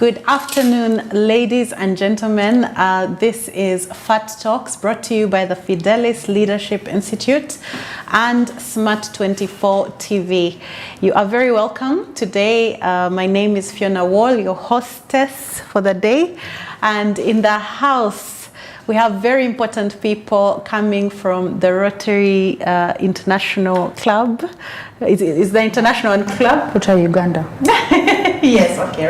Good afternoon, ladies and gentlemen. This is Fat Talks, brought to you by the Fidelis Leadership Institute and Smart24 TV. You are very welcome. Today, my name is Fiona Wall, your hostess for the day. And in the house, we have very important people coming from the Rotary International Club. Is the International Club? Rotary Uganda. Yes, okay,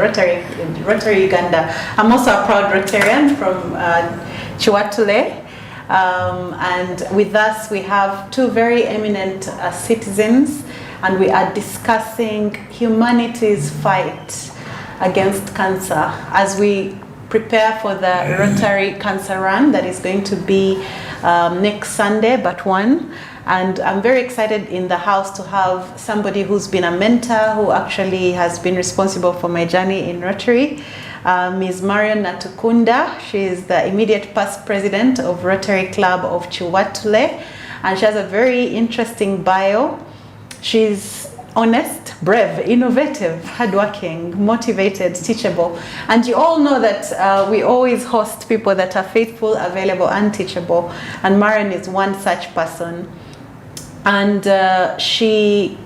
Rotary Uganda. I'm also a proud Rotarian from Chiwatule. And with us, we have two very eminent citizens, and we are discussing humanity's fight against cancer as we prepare for the Rotary Cancer Run that is going to be next Sunday, but one. And I'm very excited in the house to have somebody who's been a mentor, who actually has been responsible for my journey in Rotary, Ms. Marion Natukunda. She is the immediate past president of Rotary Club of Chiwatule, and she has a very interesting bio. She's honest, brave, innovative, hardworking, motivated, teachable. And you all know that we always host people that are faithful, available, and teachable. And Marion is one such person. And she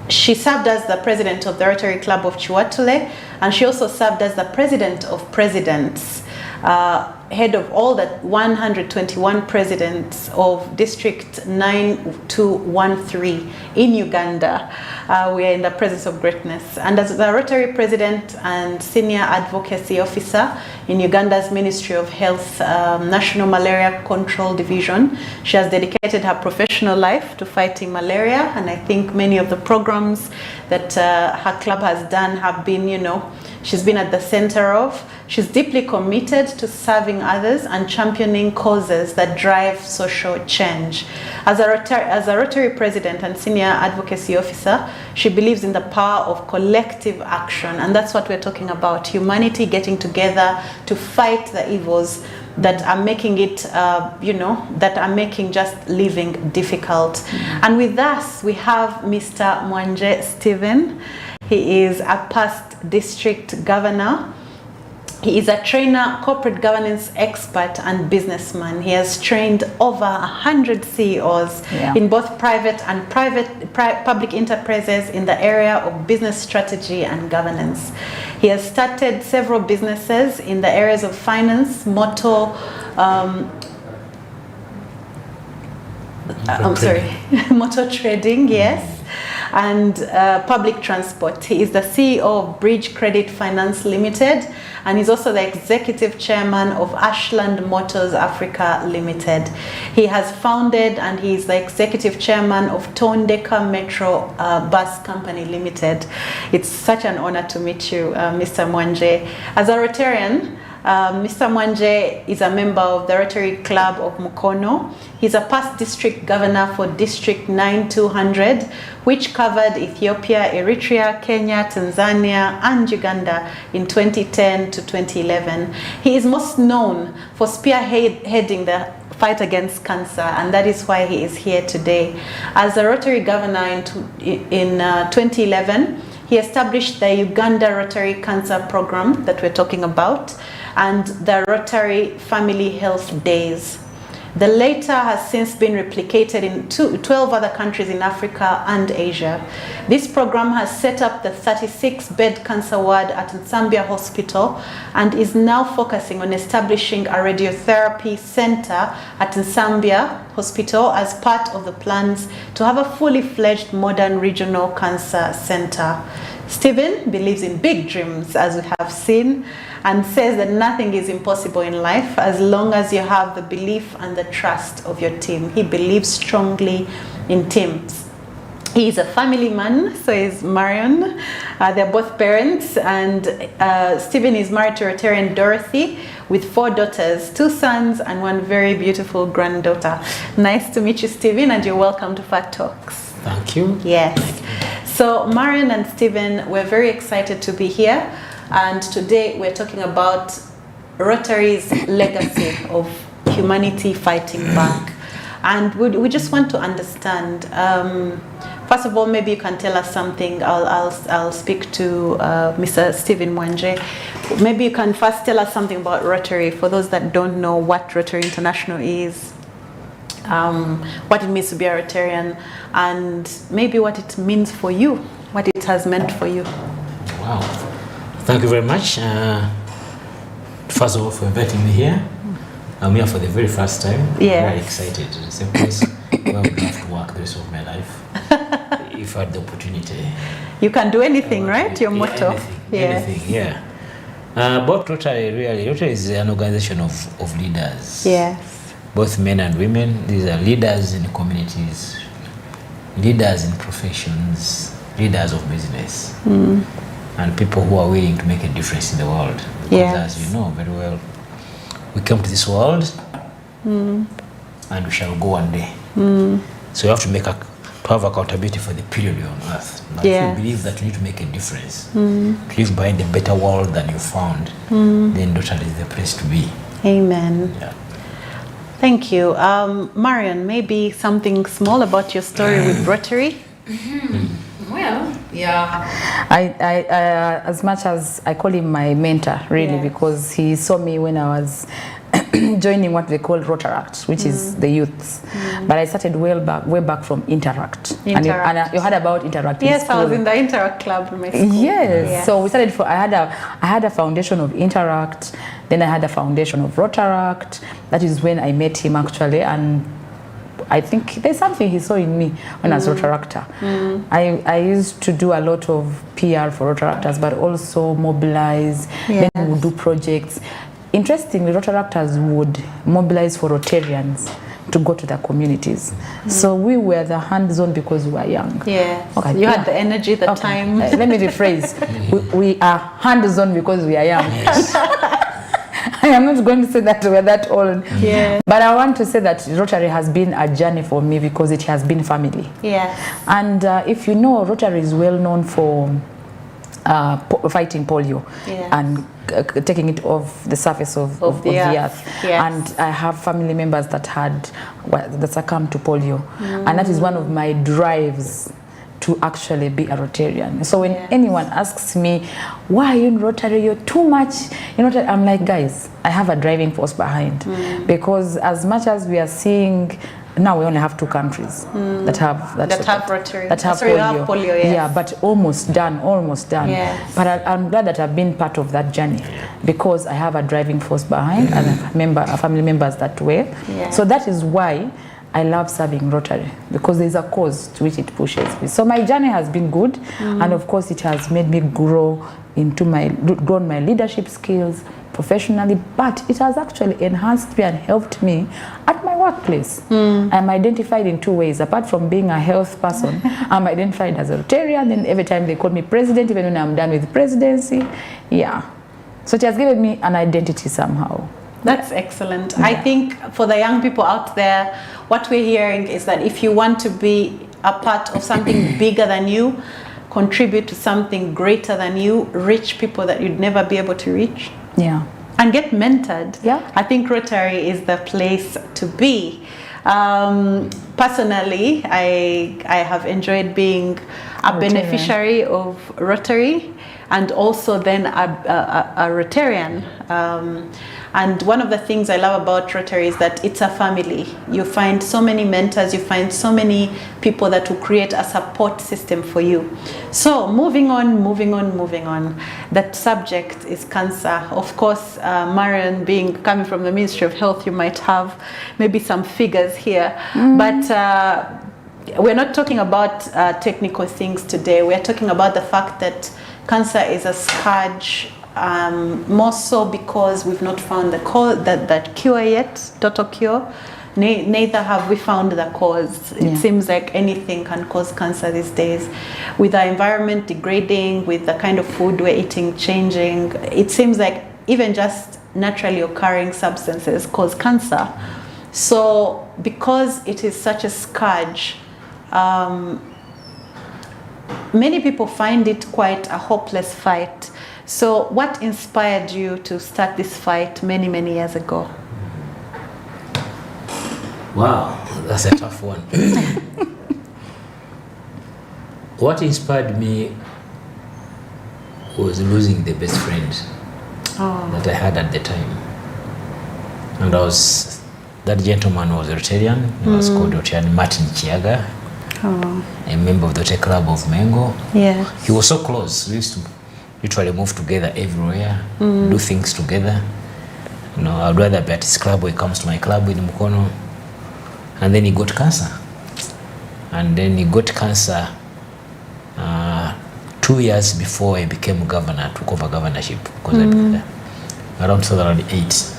served as the president of the Rotary Club of Chiwatule, and she also served as the president of presidents, head of all the 121 presidents of District 9213 in Uganda. We are in the presence of greatness. And as the Rotary President and Senior Advocacy Officer in Uganda's Ministry of Health National Malaria Control Division, she has dedicated her professional life to fighting malaria. And I think many of the programs that her club has done have been, she's been at the center of. She's deeply committed to serving others and championing causes that drive social change. As a Rotary President and Senior Advocacy Officer, she believes in the power of collective action, and that's what we're talking about, humanity getting together to fight the evils that are making it, that are making just living difficult. Mm-hmm. And with us, we have Mr. Mwanje Stephen. He is a past district governor. He is a trainer, corporate governance expert, and businessman. He has trained over 100 CEOs in both private and public enterprises in the area of business strategy and governance. He has started several businesses in the areas of finance, motor trading, yes, and public transport. He is the CEO of Bridge Credit Finance Limited, and he's also the executive chairman of Ashland Motors Africa Limited. He has founded and he is the executive chairman of Tondeka Metro Bus Company Limited. It's such an honor to meet you, Mr. Mwanje. As a Rotarian, Mr. Mwanje is a member of the Rotary Club of Mukono. He's a past district governor for District 9200, which covered Ethiopia, Eritrea, Kenya, Tanzania, and Uganda in 2010 to 2011. He is most known for spearheading the fight against cancer, and that is why he is here today. As a Rotary governor in 2011, he established the Uganda Rotary Cancer Program that we're talking about, and the Rotary Family Health Days. The latter has since been replicated in 12 other countries in Africa and Asia. This program has set up the 36-bed cancer ward at Nsambia Hospital and is now focusing on establishing a radiotherapy center at Nsambia Hospital as part of the plans to have a fully fledged modern regional cancer center. Stephen believes in big dreams, as we have seen, and says that nothing is impossible in life as long as you have the belief and the trust of your team. He believes strongly in teams. He is a family man, so is Marion. They're both parents, and Stephen is married to Rotarian Dorothy with 4 daughters, 2 sons, and 1 very beautiful granddaughter. Nice to meet you, Stephen, and you're welcome to Fat Talks. Thank you. Yes. So Marion and Stephen, we're very excited to be here. And today we're talking about Rotary's legacy of humanity fighting back. And we just want to understand, First of all, maybe you can tell us something. I'll speak to Mr. Stephen Mwanje. Maybe you can first tell us something about Rotary for those that don't know what Rotary International is, what it means to be a Rotarian, and maybe what it means for you, what it has meant for you. Wow. Thank you very much. First of all, for inviting me here. I'm here for the very first time. Yes. Very excited. It's a place where I would love to work the rest of my life. If I had the opportunity. You can do anything, right? Your motto. Anything, yeah. About Rotary, really, Rotary is an organization of leaders. Yes. Both men and women. These are leaders in communities, leaders in professions, leaders of business, and people who are willing to make a difference in the world. Because yes. as you know very well, we come to this world and we shall go one day. So you have to have accountability for the period you're on earth. But if you believe that you need to make a difference, to live behind a better world than you found, then Rotary is the place to be. Amen. Yeah. Thank you. Marion, maybe something small about your story with Rotary? Well, yeah. I as much as I call him my mentor, really, because he saw me when I was joining what they call Rotaract, which is the youths. But I started way back from Interact. And you heard about Interact. Yes, I was in the Interact club in my school. Yes. So we started I had a foundation of Interact, then I had a foundation of Rotaract. That is when I met him actually, and I think there's something he saw in me when I was Rotaractor. I used to do a lot of PR for Rotaractors, but also mobilize, then we would do projects. Interestingly, Rotaractors would mobilize for Rotarians to go to the communities. So we were the hands-on because we were young. Yes. Okay, you had the energy, the time. Let me rephrase. we are hands-on because we are young. I am not going to say that we're that old. But I want to say that Rotary has been a journey for me because it has been family. Yes. And if you know, Rotary is well known for fighting polio and taking it off the surface of the earth. And I have family members that succumbed to polio. And that is one of my drives to actually be a Rotarian. So when anyone asks me, why are you in Rotary? You're too much. You know, I'm like, guys, I have a driving force behind. Because as much as we are seeing, now we only have 2 countries that have Rotary. That have polio. polio. You have polio, yes. Yeah, but almost done. Yes. But I'm glad that I've been part of that journey because I have a driving force behind and a family members that way. So that is why I love serving Rotary, because there's a cause to which it pushes me. So my journey has been good, and of course it has made me grown my leadership skills professionally, but it has actually enhanced me and helped me at my workplace. I'm identified in 2 ways. Apart from being a health person, I'm identified as a Rotarian, and every time they call me president, even when I'm done with presidency. So it has given me an identity somehow. That's excellent. I think for the young people out there, what we're hearing is that if you want to be a part of something bigger than you, contribute to something greater than you, reach people that you'd never be able to reach, and get mentored. I think Rotary is the place to be. Personally, I have enjoyed being a beneficiary of Rotary and also then a Rotarian. And one of the things I love about Rotary is that it's a family. You find so many mentors, you find so many people that will create a support system for you. So moving on. That subject is cancer. Of course, Marion, coming from the Ministry of Health, you might have maybe some figures here. But we're not talking about technical things today. We're talking about the fact that cancer is a scourge, more so because we've not found the cause, that cure yet, total cure. Neither have we found the cause. It seems like anything can cause cancer these days. With our environment degrading, with the kind of food we're eating changing, it seems like even just naturally occurring substances cause cancer. So because it is such a scourge, many people find it quite a hopeless fight. So what inspired you to start this fight many, many years ago? Wow, that's a tough one. What inspired me was losing the best friend that I had at the time. And that gentleman was a Rotarian. He was called Rotarian Martin Chiaga, a member of the Rotary Club of Mengo. Yeah. He was so close. We used to literally move together everywhere, do things together. You know, I'd rather be at his club, or he comes to my club in Mukono. And then he got cancer. And then he got cancer 2 years before I became governor, took over governorship, because around 2008.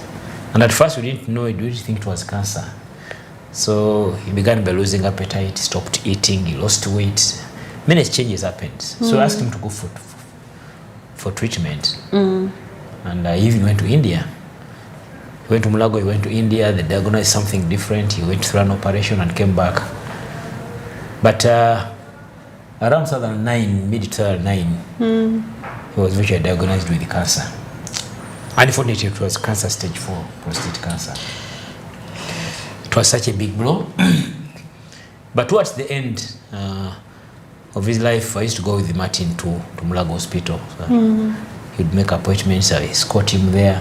And at first we didn't know it, we didn't think it was cancer. So he began by losing appetite, stopped eating, he lost weight. Many changes happened. So I asked him to go for treatment. And I even went to India. He went to Mulago, he went to India, they diagnosed something different. He went through an operation and came back. But around 2009, mid-2009, he was virtually diagnosed with cancer. Unfortunately, it was cancer stage 4, prostate cancer. It was such a big blow. But towards the end of his life, I used to go with Martin to Mulago Hospital. So he'd make appointments, I escort him there.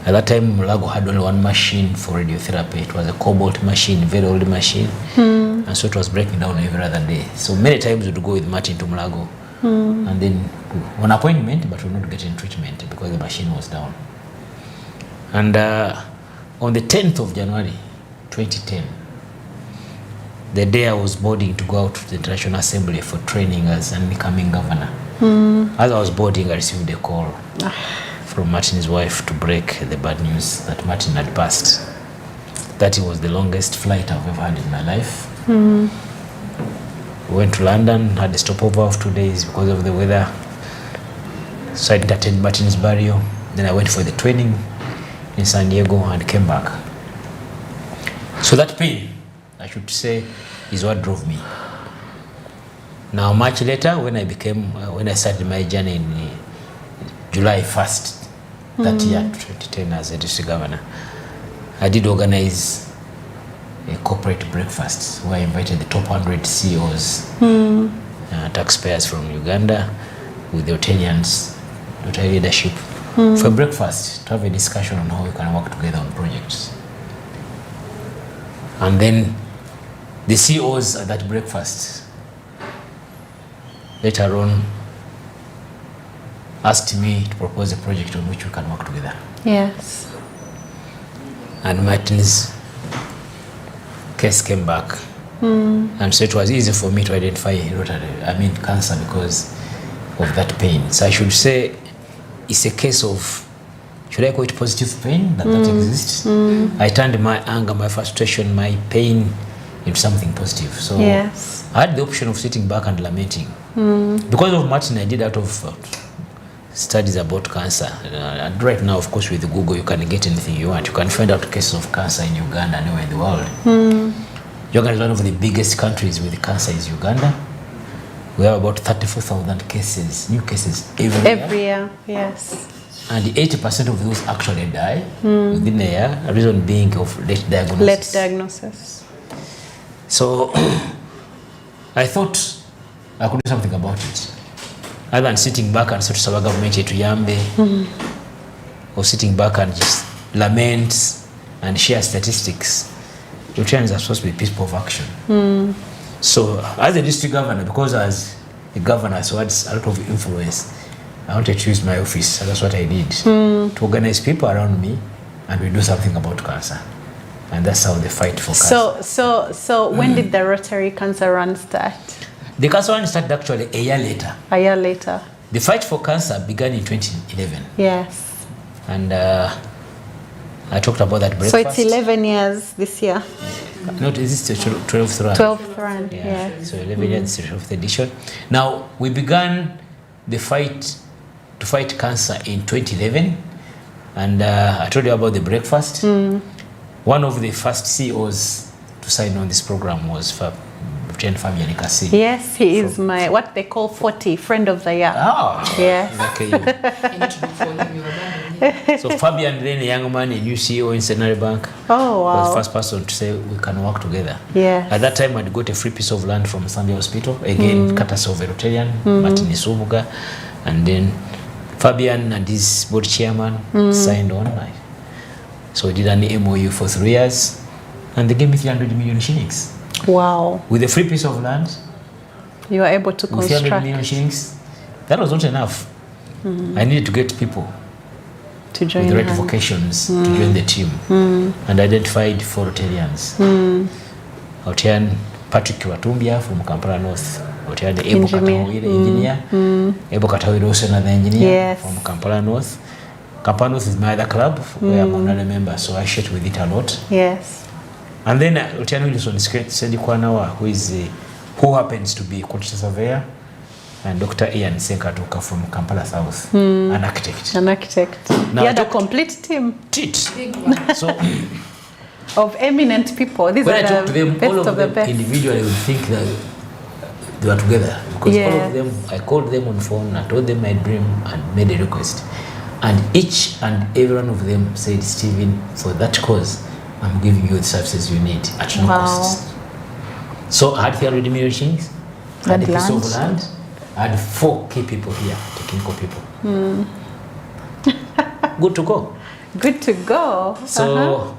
At that time, Mulago had only one machine for radiotherapy. It was a cobalt machine, very old machine. And so it was breaking down every other day. So many times we'd go with Martin to Mulago. And then on appointment, but we were not getting treatment because the machine was down. And on the 10th of January 2010, the day I was boarding to go out to the International Assembly for training as an incoming governor, as I was boarding, I received a call from Martin's wife to break the bad news that Martin had passed. That it was the longest flight I've ever had in my life. We went to London, had a stopover of 2 days because of the weather. So I didn't attend Martin's burial. Then I went for the training in San Diego and came back. So that pain, I should say, is what drove me. Now, much later, when I started my journey in July 1st, that year, 2010, as a district governor, I did organize a corporate breakfast where I invited the top 100 CEOs, taxpayers from Uganda, with the Rotarians, Rotary leadership, for breakfast to have a discussion on how we can work together on projects. And then the CEOs at that breakfast later on asked me to propose a project on which we can work together. Yes. And Martin's case came back. And so it was easy for me to identify cancer because of that pain. So I should say it's a case of, should I call it positive pain that exists? I turned my anger, my frustration, my pain into something positive. So yes. I had the option of sitting back and lamenting. Because of Martin, I did out of studies about cancer. And right now, of course, with Google, you can get anything you want. You can find out cases of cancer in Uganda, anywhere in the world. Uganda is one of the biggest countries with cancer is Uganda. We have about 34,000 cases, new cases every year. Yes. And 80% of those actually die within a year, a reason being of late diagnosis. Late diagnosis. So I thought I could do something about it. Other than sitting back and say to Saba government to Yambe, or sitting back and just lament and share statistics. Rotarians are supposed to be people of action. So as a district governor, because as a governor, so I had a lot of influence, I wanted to use my office, and that's what I did, to organize people around me, and we do something about cancer. And that's how the fight for cancer. So when did the Rotary Cancer Run start? The cancer run started actually a year later. A year later. The fight for cancer began in 2011. Yes. And I talked about that breakfast. So it's 11 years this year. No, this is the 12th run. 12th run, yeah. So 11 years, the 12th edition. Now, we began the fight to fight cancer in 2011. And I told you about the breakfast. One of the first CEOs to sign on this program was Lieutenant Fabian Kasi. Yes, he is my, what they call 40, friend of the year. Oh, yes. Okay. You need to look for him, you abandoned him. So Fabian, then a young man, a new CEO in Centenary Bank, Oh, wow. was the first person to say we can work together. Yes. At that time, I'd got a free piece of land from Zambia Hospital, again, courtesy of a Rotarian, Martin Isubuga, and then Fabian and his board chairman signed on. So we did an MOU for 3 years, and they gave me 300 million shillings. Wow. With a free piece of land, You were able to with 300 construct million shillings, that was not enough. I needed to get people to join with the right hands. vocations to join the team, and identified 4 Rotarians. Rotarian Patrick Watumbia from Kampala North, Rotarian Ebo Katawire, engineer, Ebo Katawire also another engineer Yes. from Kampala North. Kampala North is my other club where I'm another member, so I share with it a lot. Yes. And then Rotarian Wilson Sendi Kwanawa, who happens to be a quantity surveyor, and Dr. Ian Senkatuka from Kampala South, an architect. An architect. Now, He had a complete team So of eminent people. These when I are talk to the them, best all of of the them best. individually would think that they were together, because all Yes. of them, I called them on phone, I told them my dream and made a request, and each and every one of them said, Stephen, for that cause, I'm giving you the services you need at no Wow. cost. So I had 300 million shillings, I had a And piece of land. land, I had 4 key people here, technical people. Good to go. Good to go. So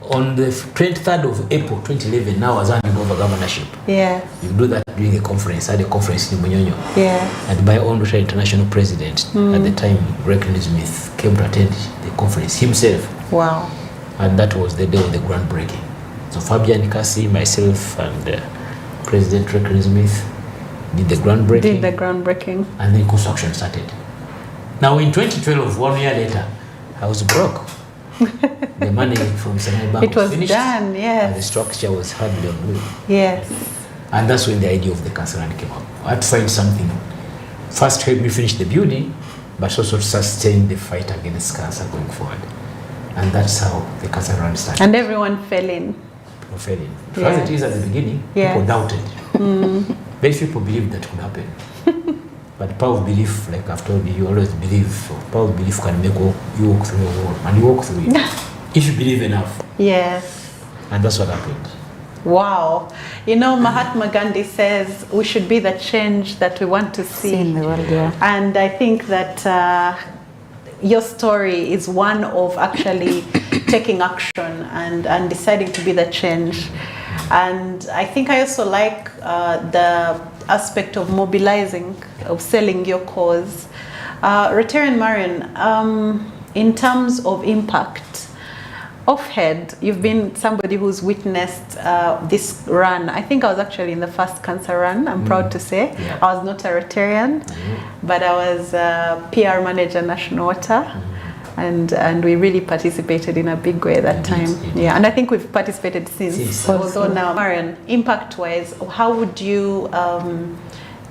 on the 23rd of April 2011, now I was handing over governorship. Yeah. You do that during a conference. I had a conference in Munyonyo. Yeah. And my own Rotary International president at the time, Greg Smith, came to attend the conference himself. Wow. And that was the day of the groundbreaking. So Fabian Kasi, myself, and President Greg Smith did the groundbreaking. Did the groundbreaking. And then construction started. Now in 2012, 1 year later, I was broke. The money from Centenary Bank It was finished, done, and the yes. structure was hardly on wheel. Yes. And that's when the idea of the cancer run came up. I had to find something. First, help me finish the building, but also to sustain the fight against cancer going forward. And that's how the cancer run started. And everyone fell in. People fell in. Yeah. As it is at the beginning, Yes. people doubted. Very few people believed that could happen. But the power of belief, like I've told you, you always believe. So power of belief can make you walk through a wall, and you walk through it. If you believe enough. Yes. And that's what happened. Wow. You know, Mahatma Gandhi says we should be the change that we want to see. In the world, yeah. And I think that your story is one of actually taking action and deciding to be the change. And I think I also like the aspect of mobilizing, of selling your cause. Rotarian Marion, in terms of impact, off-head, you've been somebody who's witnessed this run. I think I was actually in the first cancer run, I'm proud to say. Yeah. I was not a Rotarian, but I was PR manager, National Water. And we really participated in a big way that time. Yeah, and I think we've participated since. Although now, Marion, impact-wise, how would you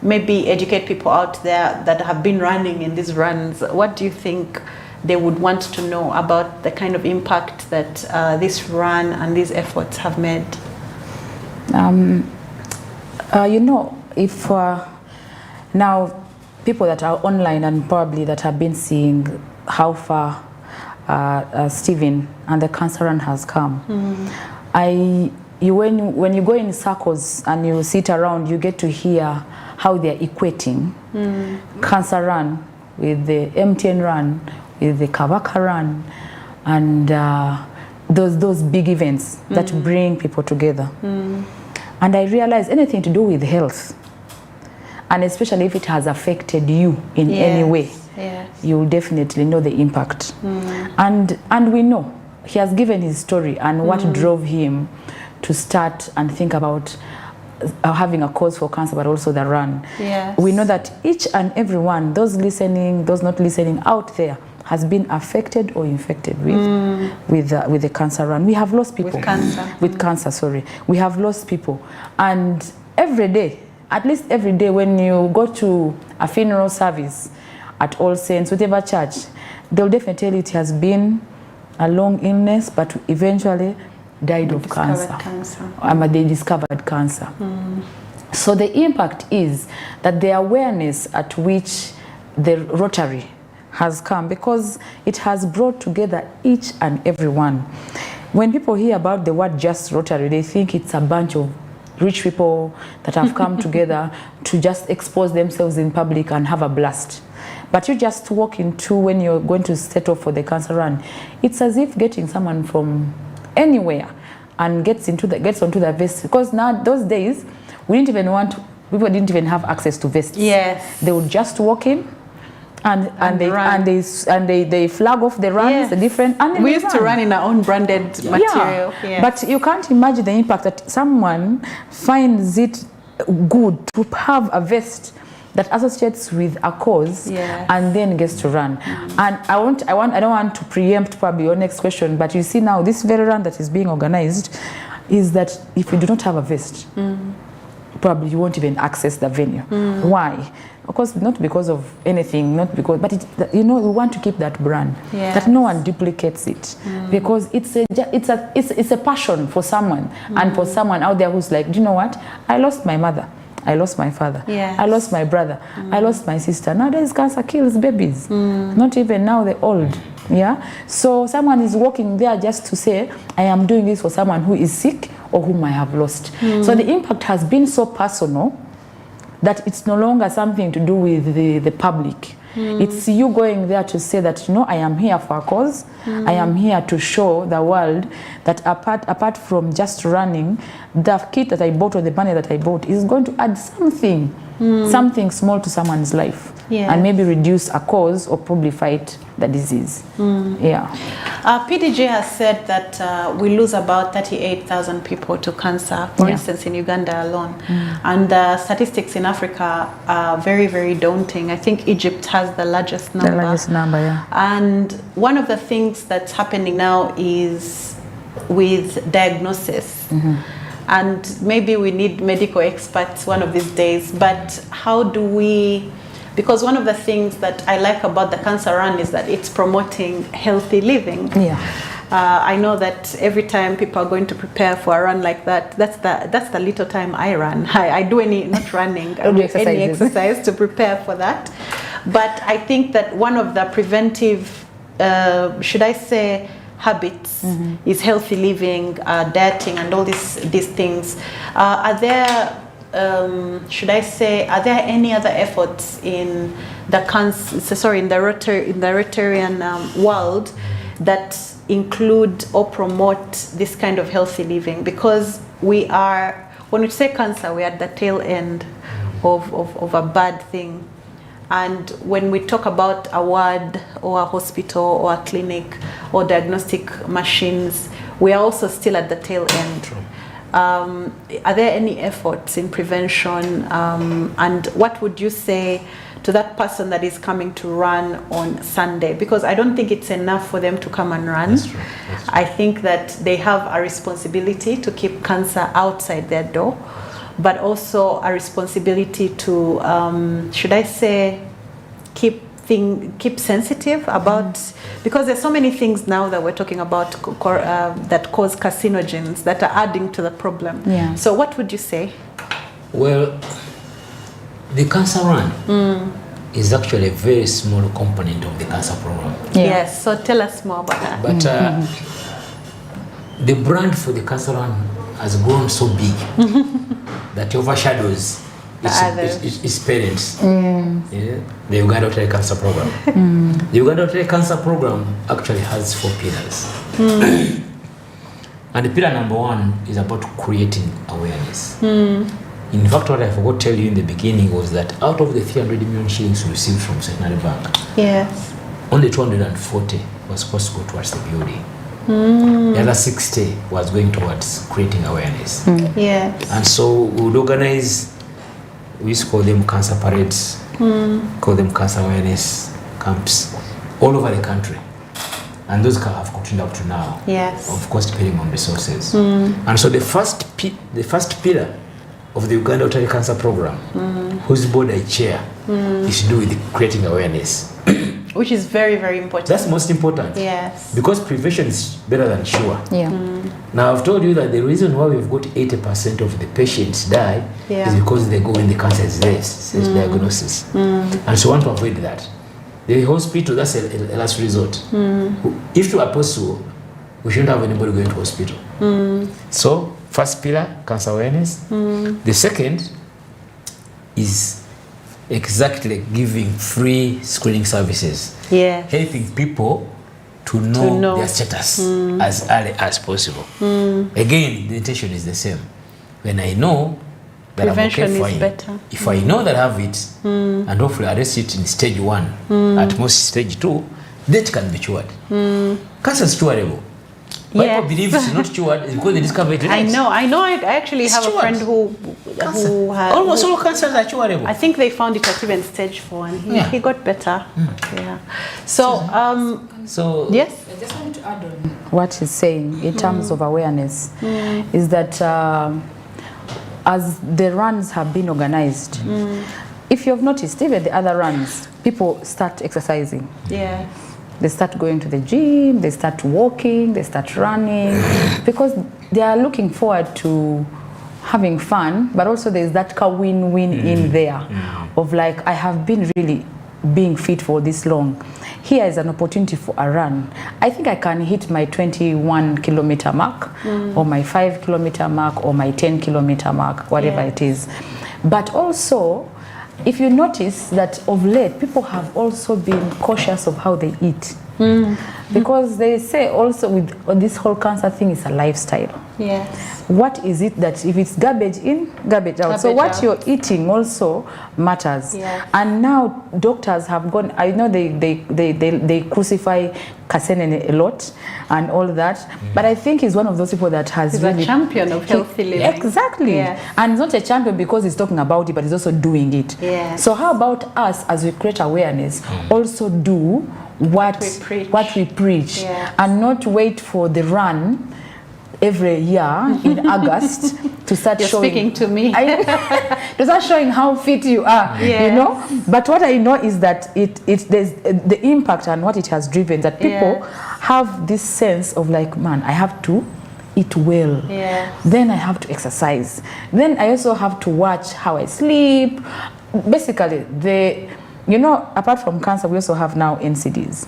maybe educate people out there that have been running in these runs? What do you think they would want to know about the kind of impact that this run and these efforts have made? You know, if now people that are online and probably that have been seeing how far Stephen and the cancer run has come, when you go in circles and you sit around, you get to hear how they're equating cancer run with the MTN run, with the Kavaka run, and those big events that bring people together. And I realized anything to do with health, and especially if it has affected you in any way, you will definitely know the impact. And we know he has given his story and what drove him to start and think about having a cause for cancer, but also the run. We know that each and every one, those listening, those not listening out there, has been affected or infected with the cancer run. We have lost people. With cancer, sorry. We have lost people. And every day, at least every day when you go to a funeral service at All Saints, whatever church, they'll definitely tell you it has been a long illness, but eventually died of cancer. They discovered cancer. So the impact is that the awareness at which the Rotary has come, because it has brought together each and every one. When people hear about the word Just Rotary, they think it's a bunch of rich people that have come together to just expose themselves in public and have a blast. But you just walk into, when you're going to set off for the cancer run, it's as if getting someone from anywhere and gets onto the vest. Because now, those days, people didn't even have access to vests. Yes. They would just walk in and they flag off the runs, yes. the different, and we used to run in our own branded material. Yeah. Yes. But you can't imagine the impact that someone finds it good to have a vest that associates with a cause, yes. and then gets to run. And I don't want to preempt probably your next question, but you see now this very run that is being organized is that if you do not have a vest, probably you won't even access the venue. Why? Of course, not because of anything, but we want to keep that brand, yes. that no one duplicates it, because it's a passion for someone, and for someone out there who's like, do you know what? I lost my mother, I lost my father, yes. I lost my brother, I lost my sister. Nowadays, cancer kills babies, not even now the old. Yeah. So someone is walking there just to say, I am doing this for someone who is sick or whom I have lost. So the impact has been so personal that it's no longer something to do with the public. It's you going there to say that, I am here for a cause. I am here to show the world that apart from just running, the kit that I bought or the money that I bought is going to add something, something small to someone's life, and maybe reduce a cause or probably fight the disease. Yeah. PDG has said that we lose about 38,000 people to cancer, for instance, in Uganda alone. And statistics in Africa are very, very daunting. I think Egypt has the largest number. The largest number, yeah. And one of the things that's happening now is with diagnosis. And maybe we need medical experts one of these days, but how do we... Because one of the things that I like about the cancer run is that it's promoting healthy living. Yeah. I know that every time people are going to prepare for a run like that, that's the little time I run. I do not running, I do any exercise to prepare for that. But I think that one of the preventive, should I say, habits is healthy living, dieting, and all these things. Are there... should I say, are there any other efforts in the Rotarian world that include or promote this kind of healthy living? Because when we say cancer, we're at the tail end of a bad thing. And when we talk about a ward or a hospital or a clinic or diagnostic machines, we are also still at the tail end. True. Are there any efforts in prevention, and what would you say to that person that is coming to run on Sunday? Because I don't think it's enough for them to come and run. That's true. That's true. I think that they have a responsibility to keep cancer outside their door, but also a responsibility to, should I say, keep sensitive about, because there's so many things now that we're talking about that cause carcinogens that are adding to the problem. Yeah. So what would you say? Well, the cancer run is actually a very small component of the cancer program. Yeah. Yes, so tell us more about that. But the brand for the cancer run has grown so big that it overshadows its parents. Yeah, the Uganda Rotary Cancer Program. The Uganda Rotary Cancer Program actually has 4 pillars. And the pillar number 1 is about creating awareness. In fact, what I forgot to tell you in the beginning was that out of the 300 million shillings we received from Centenary Bank, yes, only 240 was supposed to go towards the building. The other 60 was going towards creating awareness. yes. And so we would organize, we used to call them cancer parades, call them cancer awareness camps all over the country. And those have continued up to now. Yes. Of course, depending on resources. And so the first pillar of the Uganda Rotary Cancer Program, whose board I chair, is to do with creating awareness. Which is very, very important. That's most important. Yes. Because prevention is better than cure. Yeah. Now, I've told you that the reason why we've got 80% of the patients die is because they go when the cancer is there, says diagnosis. And so we want to avoid that. The hospital, that's a last resort. If you are possible, we shouldn't have anybody going to hospital. So, first pillar, cancer awareness. The second is exactly giving free screening services. Yeah. Helping people to know their status as early as possible. Again, the intention is the same. When I know that prevention I'm okay, is fine. better. If I know that I have it, and hopefully arrest it in stage 1, at most stage 2, that can be cured. Cancer is curable. Why people believe it's not cured is because they discover it late. I know. I actually have a friend who had almost all cancers are curable. I think they found it at even stage 4, and he got better. Yeah. So yes. I just want to add on what he's saying in terms of awareness is that as the runs have been organized, if you've noticed, even the other runs, people start exercising. Yeah. They start going to the gym, they start walking, they start running, because they are looking forward to having fun, but also there's that win-win in there of like, I have been really being fit for this long. Here is an opportunity for a run. I think I can hit my 21-kilometer mark, or my 5-kilometer mark, or my 10-kilometer mark, whatever it is. But also, if you notice that of late, people have also been cautious of how they eat. Because they say also with this whole cancer thing is a lifestyle. Yes. What is it that if it's garbage in, garbage out? So what you're eating also matters. Yes. And now doctors have gone, I know they crucify Kasenen a lot and all that, but I think he's one of those people that has he's really... a champion of healthy living. Exactly. Yes. And he's not a champion because he's talking about it, but he's also doing it. Yes. So how about us, as we create awareness, also do what we preach, Yes. and not wait for the run every year in August to start You're showing. Speaking to me. To start showing how fit you are, you know. But what I know is that there's the impact and what it has driven, that people have this sense of like, man, I have to eat well. Then I have to exercise. Then I also have to watch how I sleep. Basically, you know, apart from cancer, we also have now NCDs.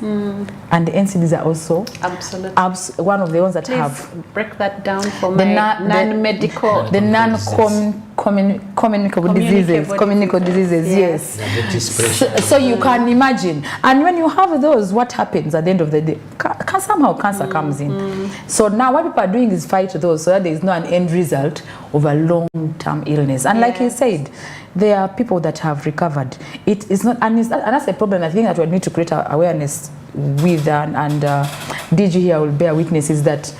And the NCDs are also one of the ones that have... break that down for my non-medical... The non-communicable diseases, yes. So you can imagine. And when you have those, what happens at the end of the day? Somehow cancer comes in. So now what people are doing is fight those so that there is no an end result of a long-term illness. And like he said, there are people that have recovered. It is not, and that's a problem. I think that we need to create awareness with, and DG here will bear witness, is that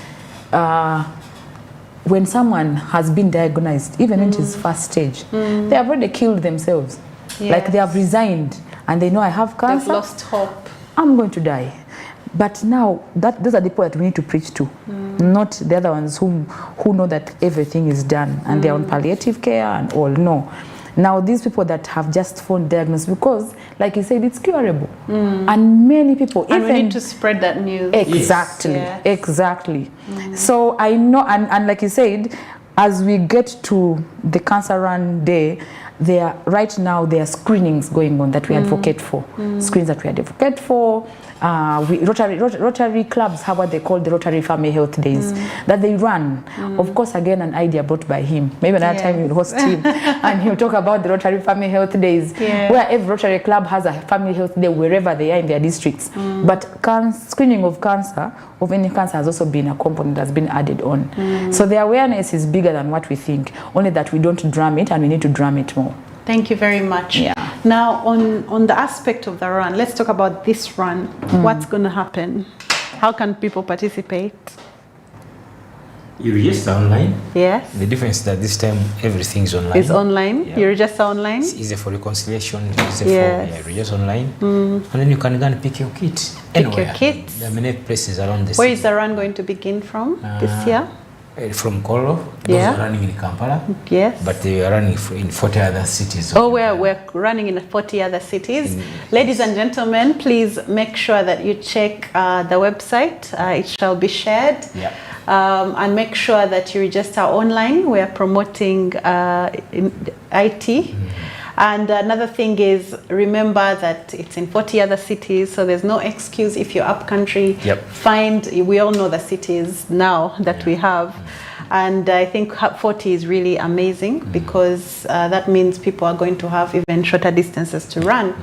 when someone has been diagnosed, even in its first stage, they have already killed themselves. Like they have resigned and they know, I have cancer. They've lost hope. I'm going to die. But now, those are the people that we need to preach to, not the other ones who know that everything is done and they're on palliative care and all. No. Now, these people that have just found diagnosis, because, like you said, it's curable. And many people... And we need to spread that news. Exactly, exactly. So I know, and like you said, as we get to the Cancer Run Day, right now there are screenings going on that we advocate for. Screens that we advocate for. Rotary clubs have what they call the Rotary Family Health Days that they run. Of course, again, an idea brought by him. Maybe another time we'll host him and he'll talk about the Rotary Family Health Days, where every Rotary club has a family health day wherever they are in their districts. But screening of cancer, of any cancer, has also been a component that's been added on. So the awareness is bigger than what we think, only that we don't drum it, and we need to drum it more. Thank you very much. Now, on the aspect of the run, let's talk about this run. What's going to happen? How can people participate? You register online. Yes. The difference is that this time everything's online. It's online. You register online. It's easy for reconciliation. It's easy for register online. And then you can go and pick your kit anywhere. Pick your kit. There are many places around this. Where is the run going to begin from this year? from Kolo. Those Yeah. are running in Kampala. Yes. But they are running in 40 other cities. Oh, we're running in 40 other cities. Ladies and gentlemen, please make sure that you check the website. It shall be shared. Yeah. And make sure that you register online. We are promoting in IT. And another thing is, remember that it's in 40 other cities, so there's no excuse if you're up country. Yep. We all know the cities now that we have. And I think 40 is really amazing because that means people are going to have even shorter distances to run.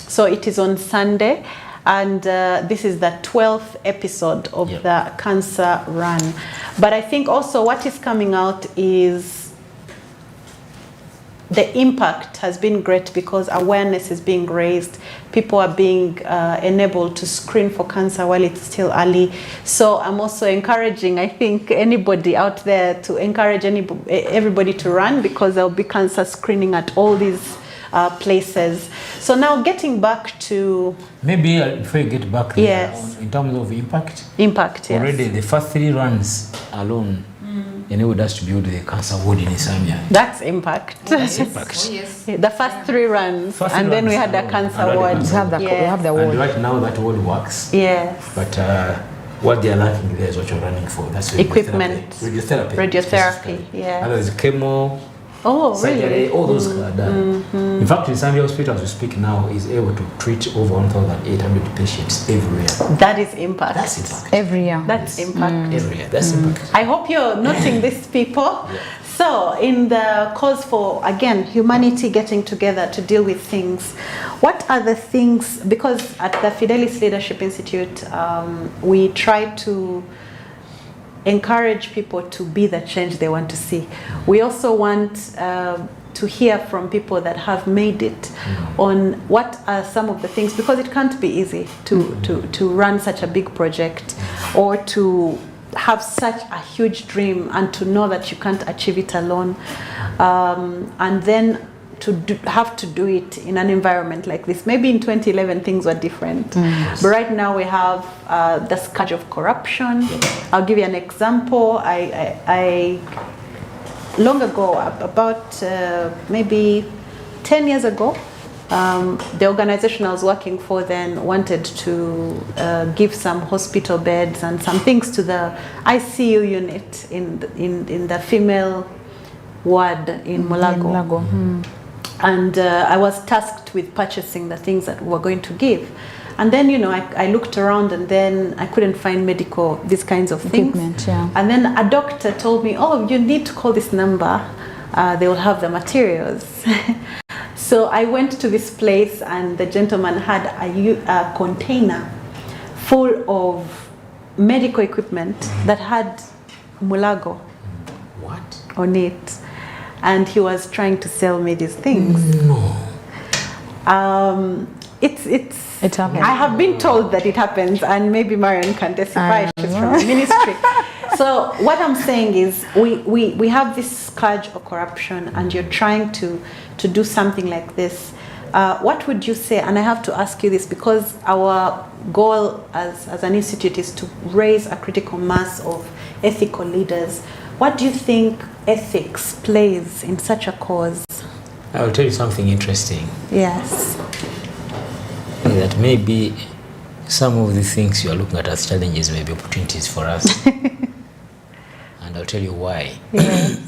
So it is on Sunday, and this is the 12th episode of the Cancer Run. But I think also what is coming out is the impact has been great because awareness is being raised. People are being enabled to screen for cancer while it's still early. So I'm also encouraging, I think, anybody out there to encourage everybody to run because there'll be cancer screening at all these places. So now getting back to... Maybe before you get back there, Yes. in terms of impact, Impact, yes. already the first 3 runs alone enabled us to build the cancer ward in Isambia. That's impact. That's impact. The first 3 runs, and then we had the cancer ward. We have the And ward. right now that ward works. Yes. But what they are lacking there is what you're running for. That's Equipment. Radiotherapy. Radiotherapy, yeah. And there's chemo, Oh, surgery, really? all those are done. In fact, in Zambia Hospital, as we speak now, is able to treat over 1,800 patients every year. That is impact. That's impact. Every year. That's impact. Every year. That's impact. I hope you're noting this, people. So, in the cause for, again, humanity getting together to deal with things, what are the things, because at the Fidelis Leadership Institute, we try to encourage people to be the change they want to see. We also want to hear from people that have made it on what are some of the things, because it can't be easy to run such a big project or to have such a huge dream and to know that you can't achieve it alone, and then have to do it in an environment like this. Maybe in 2011 things were different, but right now we have the scourge of corruption. I'll give you an example. I long ago, about maybe 10 years ago, the organization I was working for then wanted to give some hospital beds and some things to the ICU unit in the female ward in Mulago. And I was tasked with purchasing the things that we were going to give. And then, you know, I looked around and then I couldn't find these kinds of things. Equipment, yeah. And then a doctor told me, oh, you need to call this number. They will have the materials. So I went to this place and the gentleman had a container full of medical equipment that had Mulago on it. And he was trying to sell me these things. It happens. I have been told that it happens, and maybe Marion can testify. She's from the ministry. So what I'm saying is, we have this scourge of corruption, and you're trying to do something like this. What would you say? And I have to ask you this because our goal as an institute is to raise a critical mass of ethical leaders. What do you think ethics plays in such a cause? I will tell you something interesting. Yes. That maybe some of the things you are looking at as challenges may be opportunities for us. And I'll tell you why. Yes.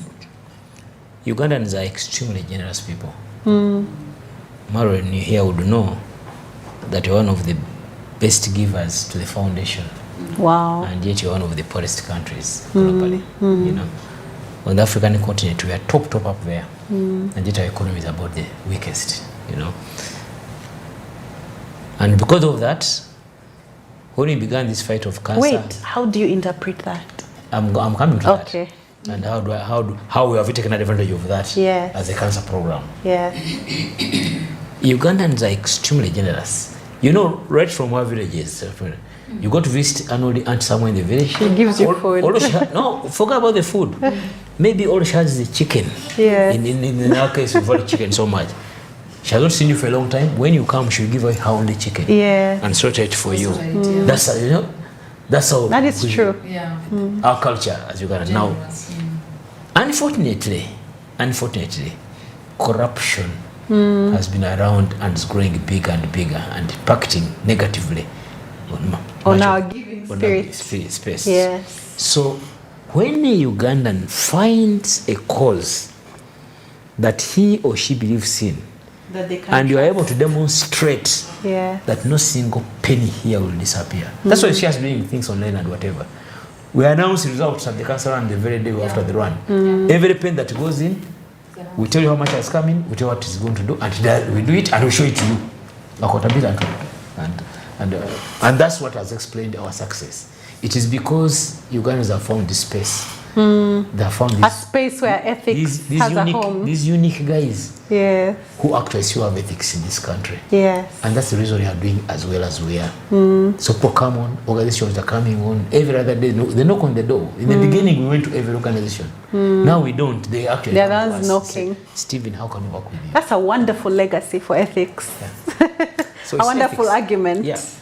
Ugandans are extremely generous people. Maureen, you here would know that you're one of the best givers to the foundation. Wow. And yet you're one of the poorest countries globally. You know, on the African continent, we are top up there. And yet our economy is about the weakest, you know. And because of that, when we began this fight of cancer... Wait, how do you interpret that? I'm coming to that. Okay. And how we have taken advantage of that as a cancer program. Yeah. Ugandans are extremely generous. You know, right from our villages, you go to visit an old aunt somewhere in the village. She gives you food. No, forget about the food. Maybe all she has is the chicken. Yeah. In our case, we value chicken so much. She has not seen you for a long time. When you come, she'll give you her only chicken. Yeah. And sort it for you. That's, you know. That's how. That is true. Yeah. Our culture, as you can now. Unfortunately, corruption has been around and is growing bigger and bigger and impacting negatively on our giving space. Yes. So when a Ugandan finds a cause that he or she believes in, that they can and you are able to demonstrate that no single penny here will disappear. That's why she has been doing things online and whatever. We announce results at the cancer run the very day after the run. Every penny that goes in, we tell you how much has come in, we tell you what it's going to do, and we do it and we show it to you. And that's what has explained our success. It is because Ugandans have found this space. They have found this, a space where ethics has a home. These unique guys who actually still have ethics in this country. Yes. And that's the reason we are doing as well as we are. So people come on, organizations are coming on. Every other day, they knock on the door. In the beginning, we went to every organization. Now we don't. They actually They're the ones knocking. Say, Stephen, how can we work with you? That's a wonderful legacy for ethics. So a wonderful argument. Yes.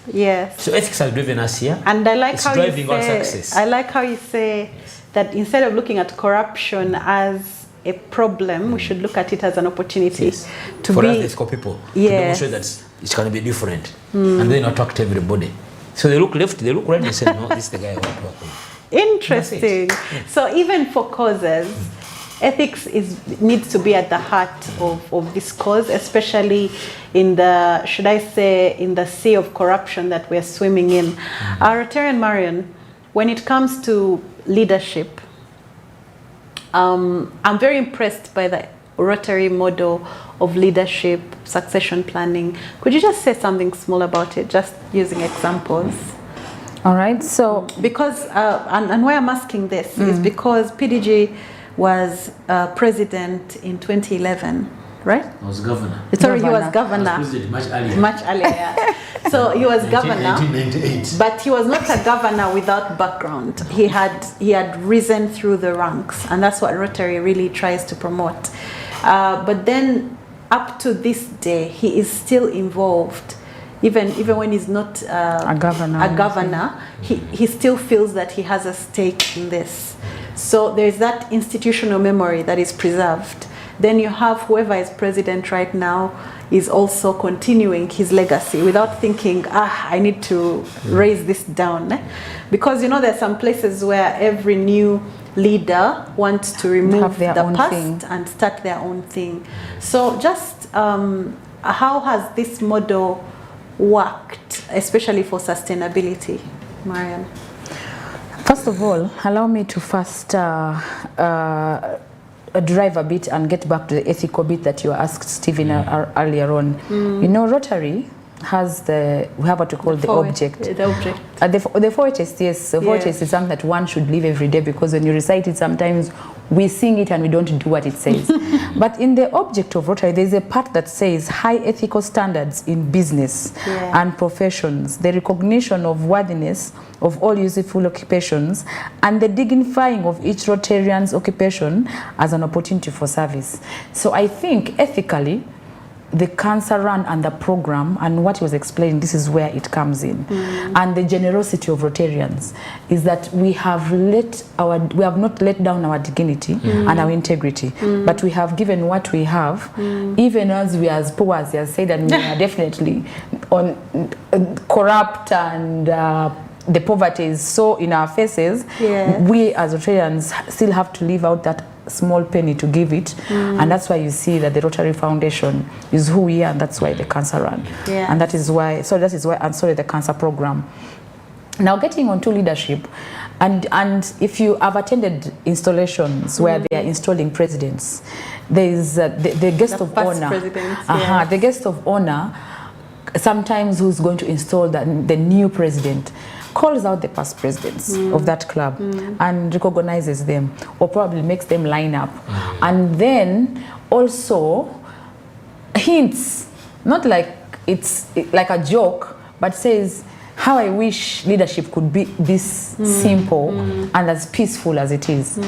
So ethics has driven us here. And I like how driving our success. I like how you say that instead of looking at corruption as a problem, we should look at it as an opportunity to for be us, ethical people to demonstrate that it can be different, and then attract everybody. So they look left, they look right, they say, no, this is the guy I want to work with. Interesting. So even for causes, ethics needs to be at the heart of this cause, especially in the, should I say, in the sea of corruption that we're swimming in. Rotarian Marion, when it comes to leadership, I'm very impressed by the Rotary model of leadership, succession planning. Could you just say something small about it, just using examples? All right, so because and why I'm asking this is because PDG was president in 2011, right? I was governor. Sorry, he was governor. I was president much earlier. Much earlier, yeah. So he was governor, 1998. but he was not a governor without background. He had risen through the ranks, and that's what Rotary really tries to promote. But then, up to this day, he is still involved. Even when he's not a governor, he still feels that he has a stake in this. So there's that institutional memory that is preserved. Then you have whoever is president right now is also continuing his legacy without thinking, I need to raise this down. Because there's some places where every new leader wants to remove the past and start their own thing. So just how has this model worked, especially for sustainability, Mariam? First of all, allow me to first drive a bit and get back to the ethical bit that you asked Stephen earlier on. Rotary has we have what we call the object. The object. The 4HS, yes. The 4HS is something that one should live every day, because when you recite it, sometimes we sing it and we don't do what it says. But in the object of Rotary, there's a part that says high ethical standards in business and professions, the recognition of worthiness of all useful occupations, and the dignifying of each Rotarian's occupation as an opportunity for service. So I think ethically, the cancer run and the program and what he was explaining, this is where it comes in. And the generosity of Rotarians is that we have not let down our dignity and our integrity, but we have given what we have, even as we as poor, as he has said, and we are definitely corrupt, and the poverty is so in our faces. We as Rotarians still have to live out that small penny to give it, and that's why you see that the Rotary Foundation is who we are, and that's why the cancer run, and that is why the cancer program. Now getting on to leadership, and if you have attended installations where they are installing presidents, there is the guest of honor, the guest of honor sometimes who's going to install the new president calls out the past presidents of that club and recognizes them, or probably makes them line up, and then also hints, not like it's like a joke, but says how I wish leadership could be this simple and as peaceful as it is.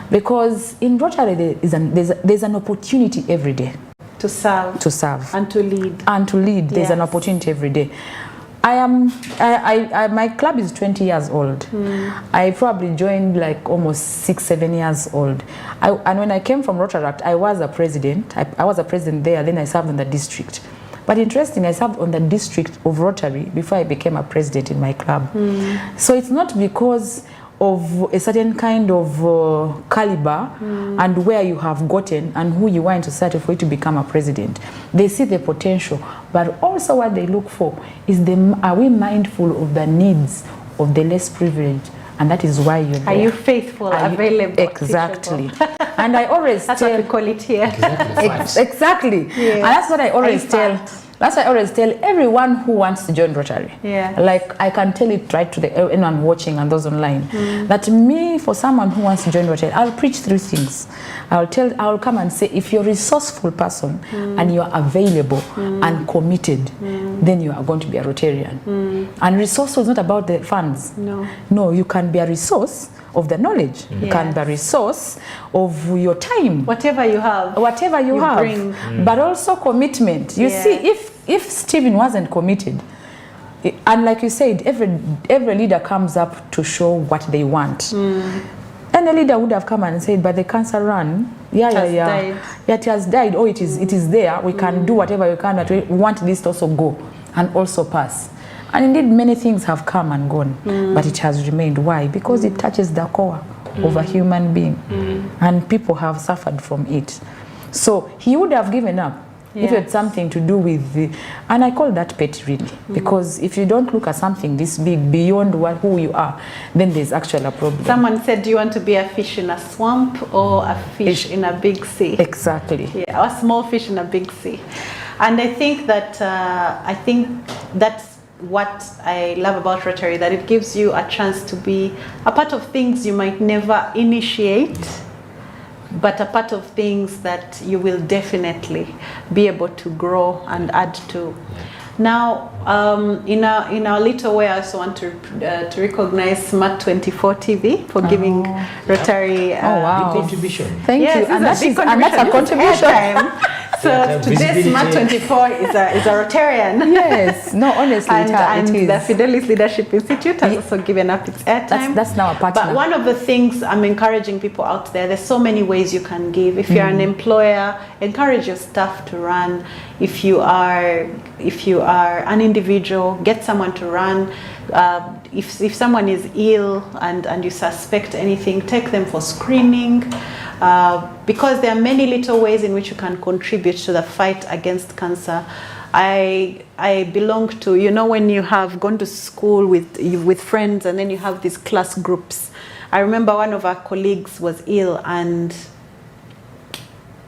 Because in Rotary there's an opportunity every day to serve and to lead. There's an opportunity every day. My club is 20 years old. I probably joined like almost 6-7 years old. And when I came from Rotaract, I was a president. I was a president there, then I served on the district. But interesting, I served on the district of Rotary before I became a president in my club. So it's not because of a certain kind of caliber and where you have gotten and who you are in society for you to become a president. They see the potential, but also what they look for is are we mindful of the needs of the less privileged? And that is why you're there. Are you faithful, available? Exactly. And I always that's tell, what we call it here. Exactly. Yeah. And that's what I always tell. That's why I always tell everyone who wants to join Rotary. Yeah. Like I can tell it right to anyone watching and those online. That me, for someone who wants to join Rotary, I'll preach 3 things. I'll come and say, if you're a resourceful person and you're available and committed, then you are going to be a Rotarian. And resourceful is not about the funds. No, you can be a resource of the knowledge. You can be a resource of your time. Whatever you have. Whatever you have. Bring. But also commitment. You see, if Stephen wasn't committed, and like you said, every leader comes up to show what they want. And the leader would have come and said, but the cancer run, it has died. Oh, it is there. We can do whatever we can, but we want this to also go and also pass. And indeed, many things have come and gone, but it has remained. Why? Because it touches the core of a human being, and people have suffered from it. So he would have given up if it had something to do with and I call that petty, really, because if you don't look at something this big beyond who you are, then there's actually a problem. Someone said, do you want to be a fish in a swamp or a fish in a big sea? Exactly. Yeah, or a small fish in a big sea. And I think that's what I love about Rotary, that it gives you a chance to be a part of things you might never initiate, but a part of things that you will definitely be able to grow and add to. Now, in our little way, I also want to recognize Smart 24 TV for giving Rotary wow. contribution. Thank you. And that's a contribution. So today Smart 24 is a Rotarian. Yes, no, honestly, and it is. the Fidelis Leadership Institute has also given up its airtime. That's now a partner. But one of the things I'm encouraging people out there, there's so many ways you can give. If you're an employer, encourage your staff to run. If you are an individual, get someone to run. If someone is ill and you suspect anything, take them for screening. Because there are many little ways in which you can contribute to the fight against cancer. I belong to, when you have gone to school with friends and then you have these class groups. I remember one of our colleagues was ill, and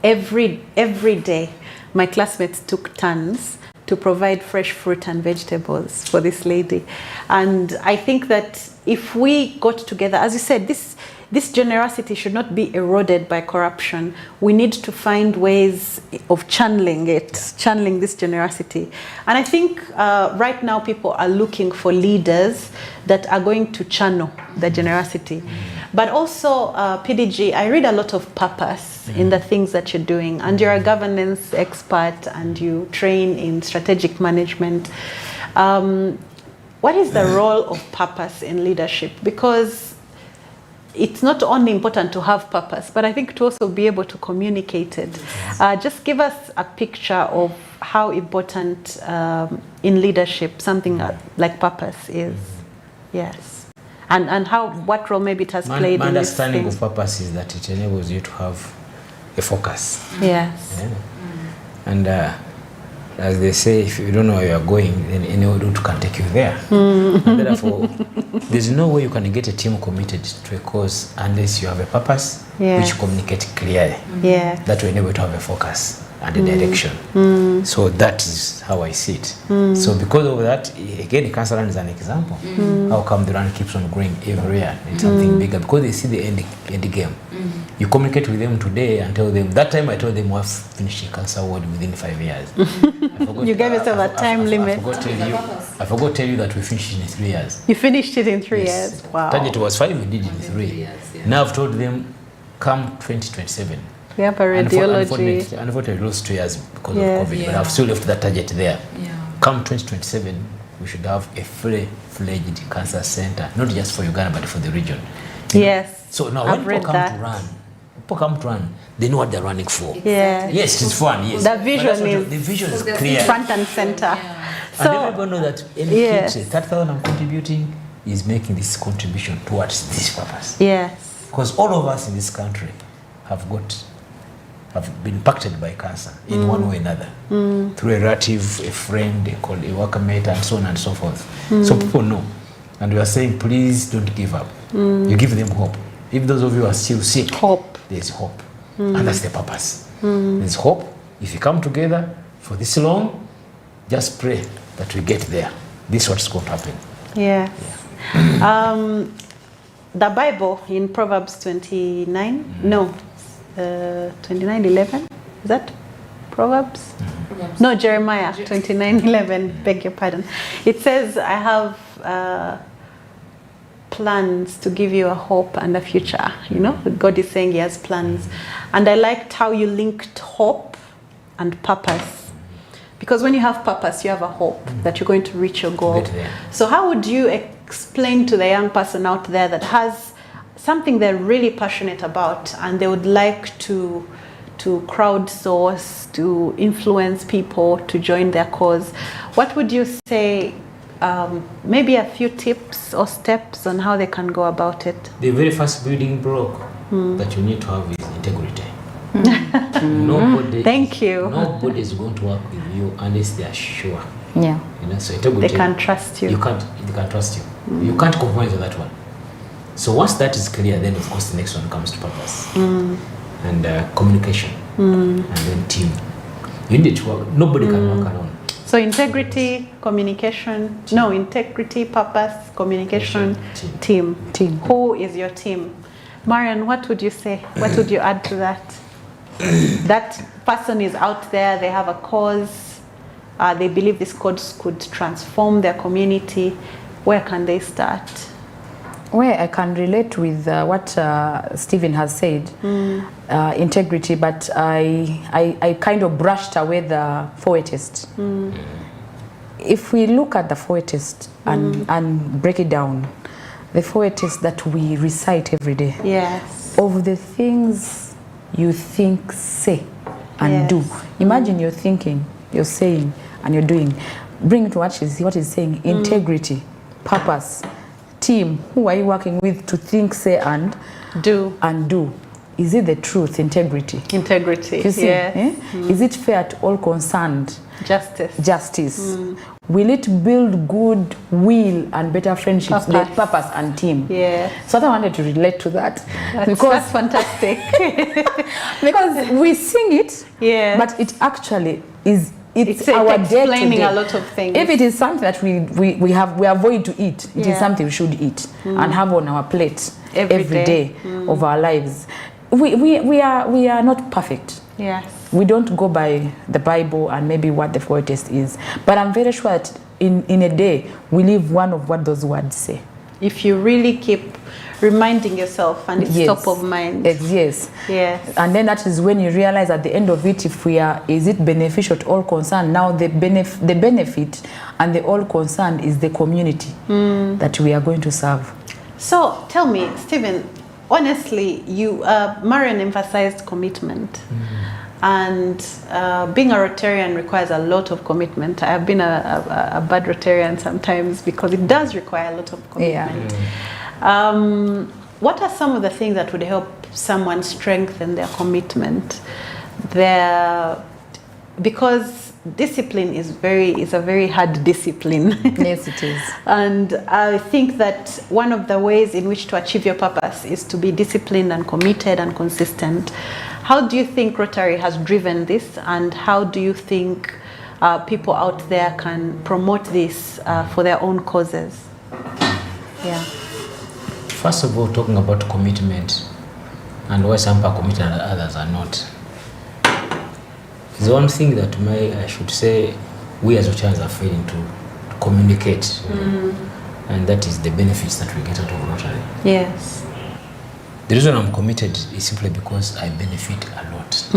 every day my classmates took turns to provide fresh fruit and vegetables for this lady. And I think that if we got together, as you said, this generosity should not be eroded by corruption. We need to find ways of channeling this generosity. And I think right now people are looking for leaders that are going to channel the generosity. But also, PDG, I read a lot of purpose in the things that you're doing. And you're a governance expert and you train in strategic management. What is the role of purpose in leadership? Because it's not only important to have purpose, but I think to also be able to communicate it. Just give us a picture of how important in leadership something like purpose is. Yes. And what role maybe it has played my in this understanding thing. of purpose is that it enables you to have a focus. Yes. Yeah. And as they say, if you don't know where you are going, then any route can take you there. And therefore, there's no way you can get a team committed to a cause unless you have a purpose which communicates clearly. Yeah. That will enable you to have a focus and a direction. So that is how I see it. So because of that, again, cancer run is an example. How come the run keeps on growing every year? It's something bigger because they see the end game. You communicate with them today and tell them, that time I told them we have finished a cancer ward within 5 years. You gave yourself a time limit. I forgot to tell you that we finished it in 3 years. You finished it in 3 years? Wow. Target was 5, we did it in 3. Now I've told them, come 2027. We have a radiology. Unfortunately, we lost 2 years because of COVID, but I've still left that target there. Come 2027, we should have a fully-fledged cancer center, not just for Uganda, but for the region. Yes. So now I've when people read come to run, they know what they're running for. Yeah. Yes, it's fun, yes. The vision The vision is clear. front and center. Yeah. So, and everybody knows that any yes. 30,000 I'm contributing is making this contribution towards this purpose. Yes. Because all of us in this country have been impacted by cancer in one way or another, through a relative, a friend, a worker mate, and so on and so forth. So people know. And we are saying, please don't give up. You give them hope. If those of you are still sick, hope. There's hope. And that's the purpose. There's hope. If you come together for this long, just pray that we get there. This is what's going to happen. Yes. The Bible in Proverbs 29, 29:11, is that Proverbs? No, Jeremiah 29:11, beg your pardon. It says, I have plans to give you a hope and a future. You know, God is saying he has plans. And I liked how you linked hope and purpose. Because when you have purpose, you have a hope that you're going to reach your goal. So how would you explain to the young person out there that has something they're really passionate about and they would like to crowdsource, to influence people to join their cause, what would you say, maybe a few tips or steps on how they can go about it? The very first building block that you need to have is integrity. Nobody, thank you. Nobody is going to work with you unless they are sure. Yeah. You know, so integrity. They can trust you. They can trust you. You can't compromise with that one. So once that is clear, then of course the next one comes to purpose and communication and then team. You need to work. Nobody can work alone. So integrity, communication. No, integrity, purpose, communication, team. Who is your team? Marian, what would you say? What would you add to that? That person is out there, they have a cause, they believe this cause could transform their community. Where can they start? Where I can relate with what Stephen has said, integrity, but I kind of brushed away the foetist. If we look at the foetist and break it down, the foetist that we recite every day, yes, of the things you think, say, and do. Imagine you're thinking, you're saying, and you're doing. Bring it to what is saying, integrity, purpose, team. Who are you working with to think, say, and do? Is it the truth, integrity? Integrity, you see, Is it fair to all concerned? Justice. Will it build good will and better friendships, purpose and team? Yeah. So I wanted to relate to that. That's fantastic. Because we sing it, but it actually is. It's our explaining a lot of things. If it is something that we avoid to eat, it is something we should eat and have on our plate every day of our lives. We are not perfect. Yes. We don't go by the Bible and maybe what the foetist is. But I'm very sure that in a day, we live one of what those words say. If you really keep reminding yourself and it's top of mind. Yes. And then that is when you realize at the end of it, is it beneficial to all concerned? Now the benefit and the all concerned is the community that we are going to serve. So tell me, Stephen, honestly, Marian emphasized commitment. And being a Rotarian requires a lot of commitment. I have been a bad Rotarian sometimes because it does require a lot of commitment. What are some of the things that would help someone strengthen their commitment? Because discipline is a very hard discipline. Yes, it is. And I think that one of the ways in which to achieve your purpose is to be disciplined and committed and consistent. How do you think Rotary has driven this, and how do you think people out there can promote this for their own causes? Yeah. First of all, talking about commitment and why some are committed and others are not. There's one thing that I should say we as Rotarians are failing to communicate, and that is the benefits that we get out of Rotary. Yes. The reason I'm committed is simply because I benefit a lot.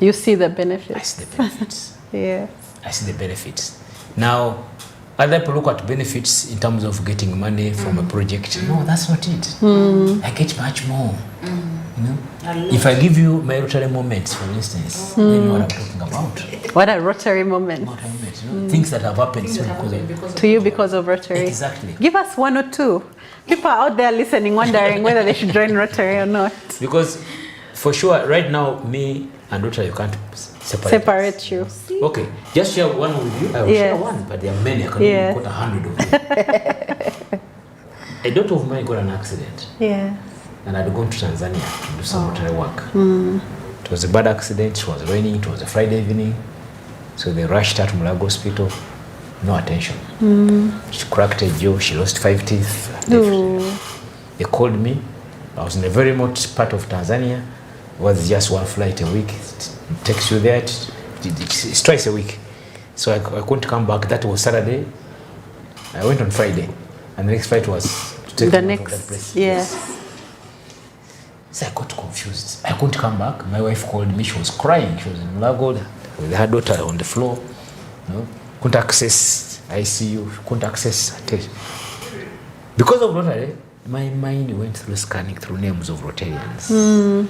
You see the benefits. I see the benefits. Yes. I see the benefits. Now, Other people look at benefits in terms of getting money from a project. No, that's not it. I get much more. You know? If I give you my Rotary moments, for instance, then you know what I'm talking about. What a Rotary moment. What I meant, you know? Things that have happened Because of Rotary. Exactly. Give us one or two. People are out there listening, wondering whether they should join Rotary or not. Because for sure, right now, me and Rotary, you can't separate you. Okay, just share one with you. I will share one, but there are many. I can even quote 100 of them. A daughter of mine got an accident. Yeah. And I'd gone to Tanzania to do some Rotary work. It was a bad accident. It was raining. It was a Friday evening. So they rushed her to Mulago Hospital. No attention. She cracked a jaw. She lost 5 teeth. They called me. I was in a very remote part of Tanzania. It was just one flight a week. It takes you there. It's twice a week. So I couldn't come back. That was Saturday. I went on Friday. And the next flight was to take me from that place. Yes. So I got confused. I couldn't come back. My wife called me. She was crying. She was in Mulago with her daughter on the floor. No? Couldn't access ICU. Couldn't access attention. Because of Rotary, my mind went through scanning through names of Rotarians.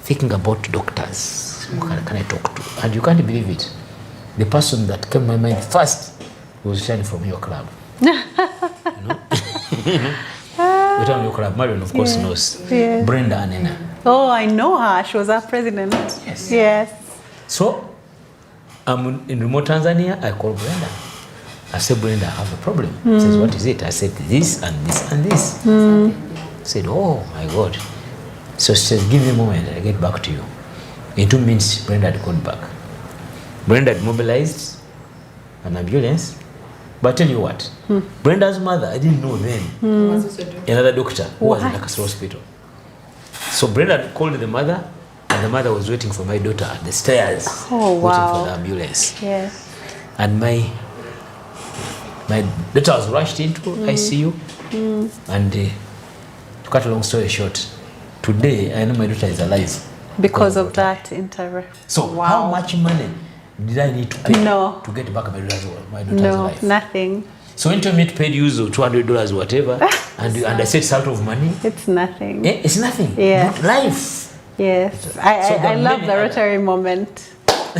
Thinking about doctors. Who can I talk to? And you can't believe it. The person that came to my mind first was Shani from your club. You know? Your club. Marion, of course, knows. Yes. Brenda Anena. Oh, I know her. She was our president. Yes. So, I'm in remote Tanzania. I called Brenda. I said, Brenda, I have a problem. She says, what is it? I said, this and this and this. I said, oh my God. So she says, give me a moment, I get back to you. In 2 minutes, Brenda had gone back. Brenda had mobilized an ambulance. But I tell you what, Brenda's mother, I didn't know then, another doctor who was in Nakasero Hospital. So Brenda called the mother, and the mother was waiting for my daughter at the stairs, waiting for the ambulance. Yes. And my daughter was rushed into ICU, and to cut a long story short, today I know my daughter is alive. Because of that interview. So how much money did I need to pay to get back my daughter's life? No, nothing. So when you paid you $200 whatever, and I said it's out of money. It's nothing. It's nothing. Yeah. But life. Yes. I love the Rotary moment.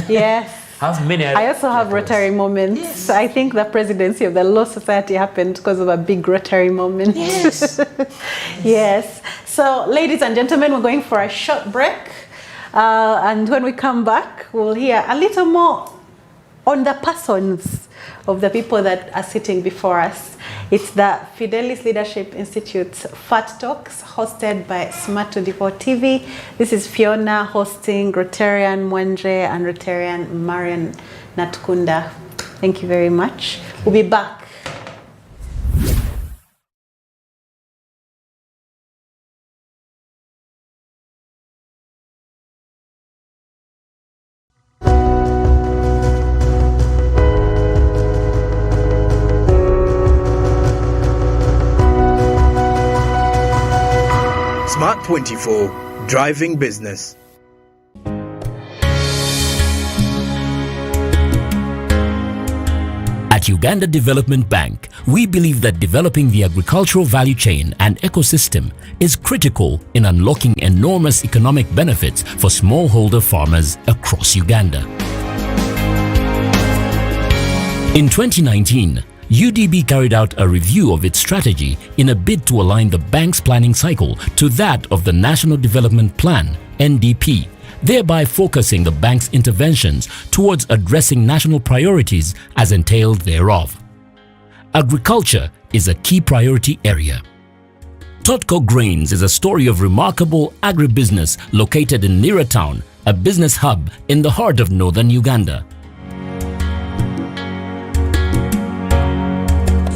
Yes. I also have Rotary moments. Yes. I think the presidency of the Law Society happened because of a big Rotary moment. Yes. Yes. So, ladies and gentlemen, we're going for a short break. And when we come back, we'll hear a little more on the persons of the people that are sitting before us. It's the Fidelis Leadership Institute's FAT Talks, hosted by Smart 24 TV. This is Fiona hosting Rotarian Mwanje and Rotarian Marian Natkunda. Thank you very much. We'll be back. Smart 24, driving business. At Uganda Development Bank, we believe that developing the agricultural value chain and ecosystem is critical in unlocking enormous economic benefits for smallholder farmers across Uganda. In 2019, UDB carried out a review of its strategy in a bid to align the bank's planning cycle to that of the National Development Plan, NDP, thereby focusing the bank's interventions towards addressing national priorities as entailed thereof. Agriculture is a key priority area. Totco Grains is a story of remarkable agribusiness located in Nira Town, a business hub in the heart of northern Uganda.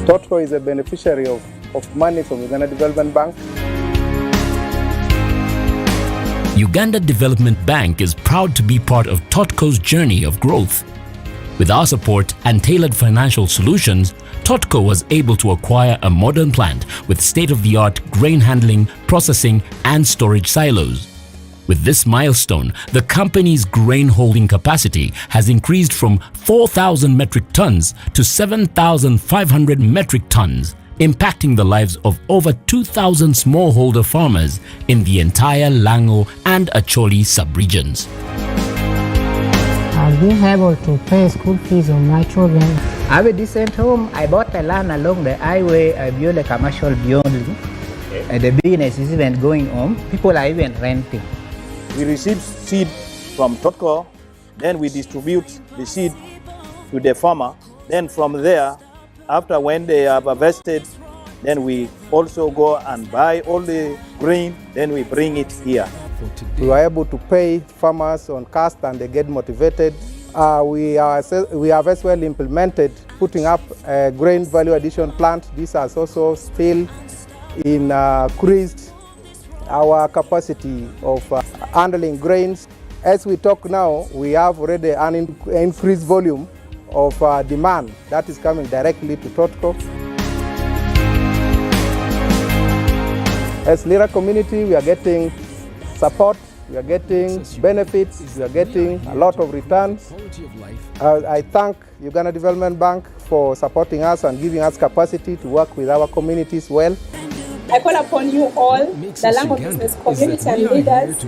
Totco is a beneficiary of money from Uganda Development Bank. Uganda Development Bank is proud to be part of Totco's journey of growth. With our support and tailored financial solutions, Totco was able to acquire a modern plant with state-of-the-art grain handling, processing and storage silos. With this milestone, the company's grain holding capacity has increased from 4,000 metric tons to 7,500 metric tons, impacting the lives of over 2,000 smallholder farmers in the entire Lango and Acholi sub-regions. I've been able to pay school fees of my children. I have a decent home. I bought a land along the highway. I built a commercial building. The business is even going on. People are even renting. We receive seed from Totco, then we distribute the seed to the farmer. Then from there, after when they have harvested, then we also go and buy all the grain, then we bring it here. We were able to pay farmers on cost and they get motivated. We have as well implemented putting up a grain value addition plant. This has also still increased our capacity of handling grains. As we talk now, we have already an increased volume of demand that is coming directly to Totco. As Lira community, we are getting support, we are getting benefits, we are getting a lot of returns. I thank Uganda Development Bank for supporting us and giving us capacity to work with our communities well. I call upon you all, the Lango business community and leaders,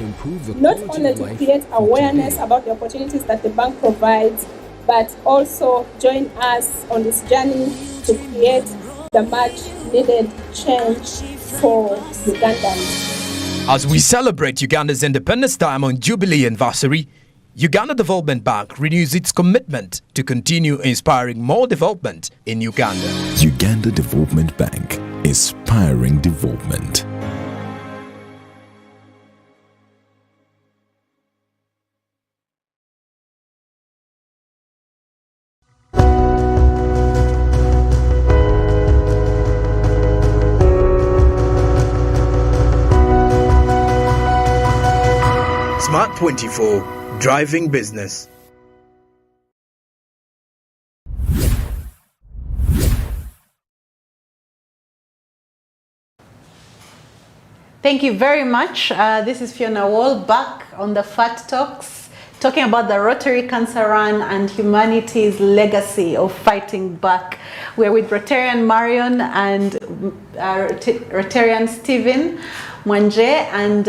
not only to create awareness about the opportunities that the bank provides, but also join us on this journey to create the much needed change for Ugandans. As we celebrate Uganda's Independence Diamond Jubilee anniversary, Uganda Development Bank renews its commitment to continue inspiring more development in Uganda. Uganda Development Bank, inspiring development. Smart 24, driving business. Thank you very much. This is Fiona Wall back on the Fat Talks, talking about the Rotary Cancer Run and humanity's legacy of fighting back. We're with Rotarian Marion and Rotarian Stephen Mwanje, and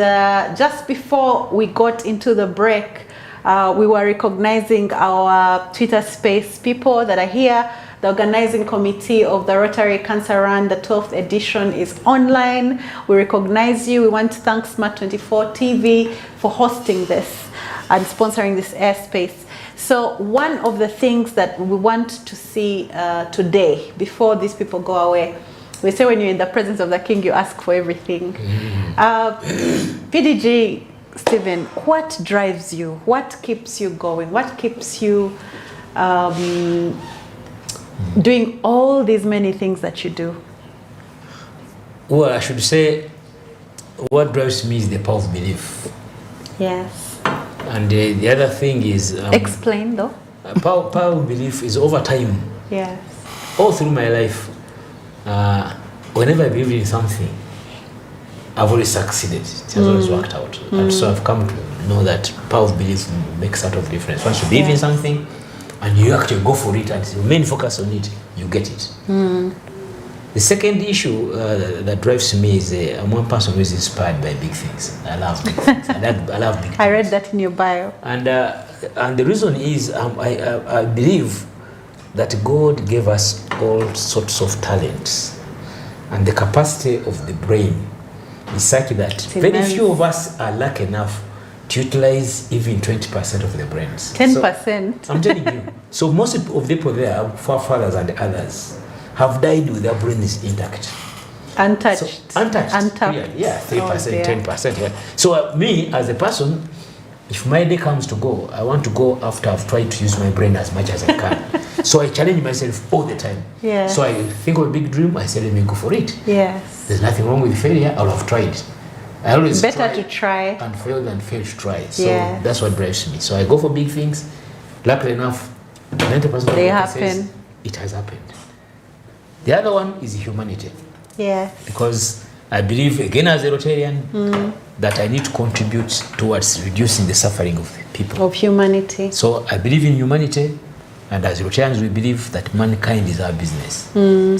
just before we got into the break, we were recognizing our Twitter space people that are here. The organizing committee of the Rotary Cancer Run, the 12th edition, is online. We recognize you. We want to thank Smart 24 TV for hosting this and sponsoring this airspace. So one of the things that we want to see today, before these people go away, we say when you're in the presence of the king, you ask for everything. PDG, Stephen, what drives you? What keeps you going? What keeps you doing all these many things that you do? Well, I should say, what drives me is the power of belief. Yes. And the other thing is... explain though. Power of belief is over time. Yes. All through my life, whenever I believe in something, I've always succeeded. It has always worked out. And so I've come to know that power of belief makes a lot of difference. Once you believe in something, and you actually go for it and remain focused on it, you get it. The second issue that drives me is I'm one person who is inspired by big things. I love big things. I love big things. I read that in your bio. And the reason is I believe that God gave us all sorts of talents, and the capacity of the brain is such that very few of us are lucky enough to utilize even 20% of their brains. 10%? So, I'm telling you. So most of the people there, our forefathers and others, have died with their brains intact. Untouched. So, untouched. Yeah, 3%, 10%. Yeah. So me, as a person, if my day comes to go, I want to go after I've tried to use my brain as much as I can. So I challenge myself all the time. Yeah. So I think of a big dream, I say, let me go for it. Yes. There's nothing wrong with failure, I'll have tried. I always better to try and fail than fail to try. So that's what drives me. So I go for big things. Luckily enough, 90% of they what happen. Says, it has happened. The other one is humanity. Yes. Because I believe, again as a Rotarian, that I need to contribute towards reducing the suffering of the people. Of humanity. So I believe in humanity, and as Rotarians we believe that mankind is our business.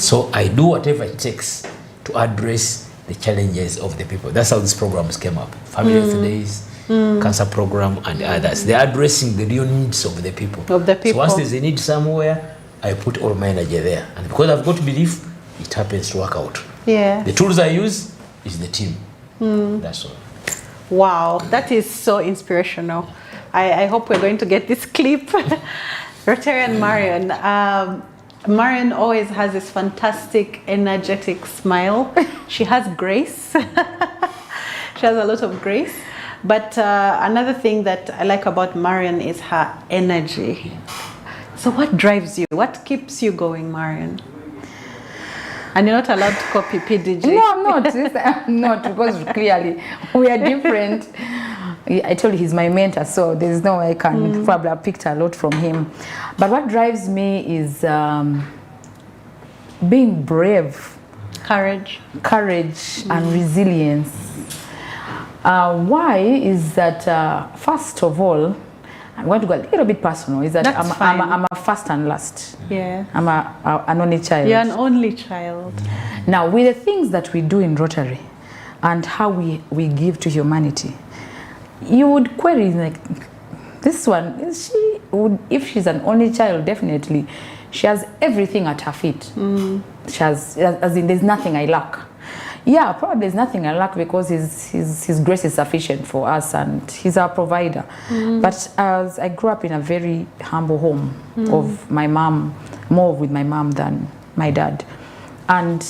So I do whatever it takes to address the challenges of the people. That's how these programs came up. Family Health Days, Cancer Program, and others. They're addressing the real needs of the people. So once there's a need somewhere, I put all my energy there. And because I've got belief, it happens to work out. Yeah. The tools I use is the team. That's all. Wow, that is so inspirational. I hope we're going to get this clip. Rotarian Marion. Marion always has this fantastic, energetic smile. She has grace. She has a lot of grace. But another thing that I like about Marion is her energy. So what drives you? What keeps you going, Marion? And you're not allowed to copy PDG. No, I'm not. I'm not, because clearly we are different. I told you he's my mentor, so there's no way I can probably have picked a lot from him. But what drives me is being brave. Courage. Courage and resilience. Why is that, first of all, I'm going to go a little bit personal, is that I'm a first and last. Yeah. I'm an only child. You're an only child. Now, with the things that we do in Rotary and how we give to humanity, you would query, like, this one, if she's an only child, definitely, she has everything at her feet. She has, as in, there's nothing I lack. Yeah, probably there's nothing I lack because his grace is sufficient for us and he's our provider. But as I grew up in a very humble home of my mom, more with my mom than my dad. And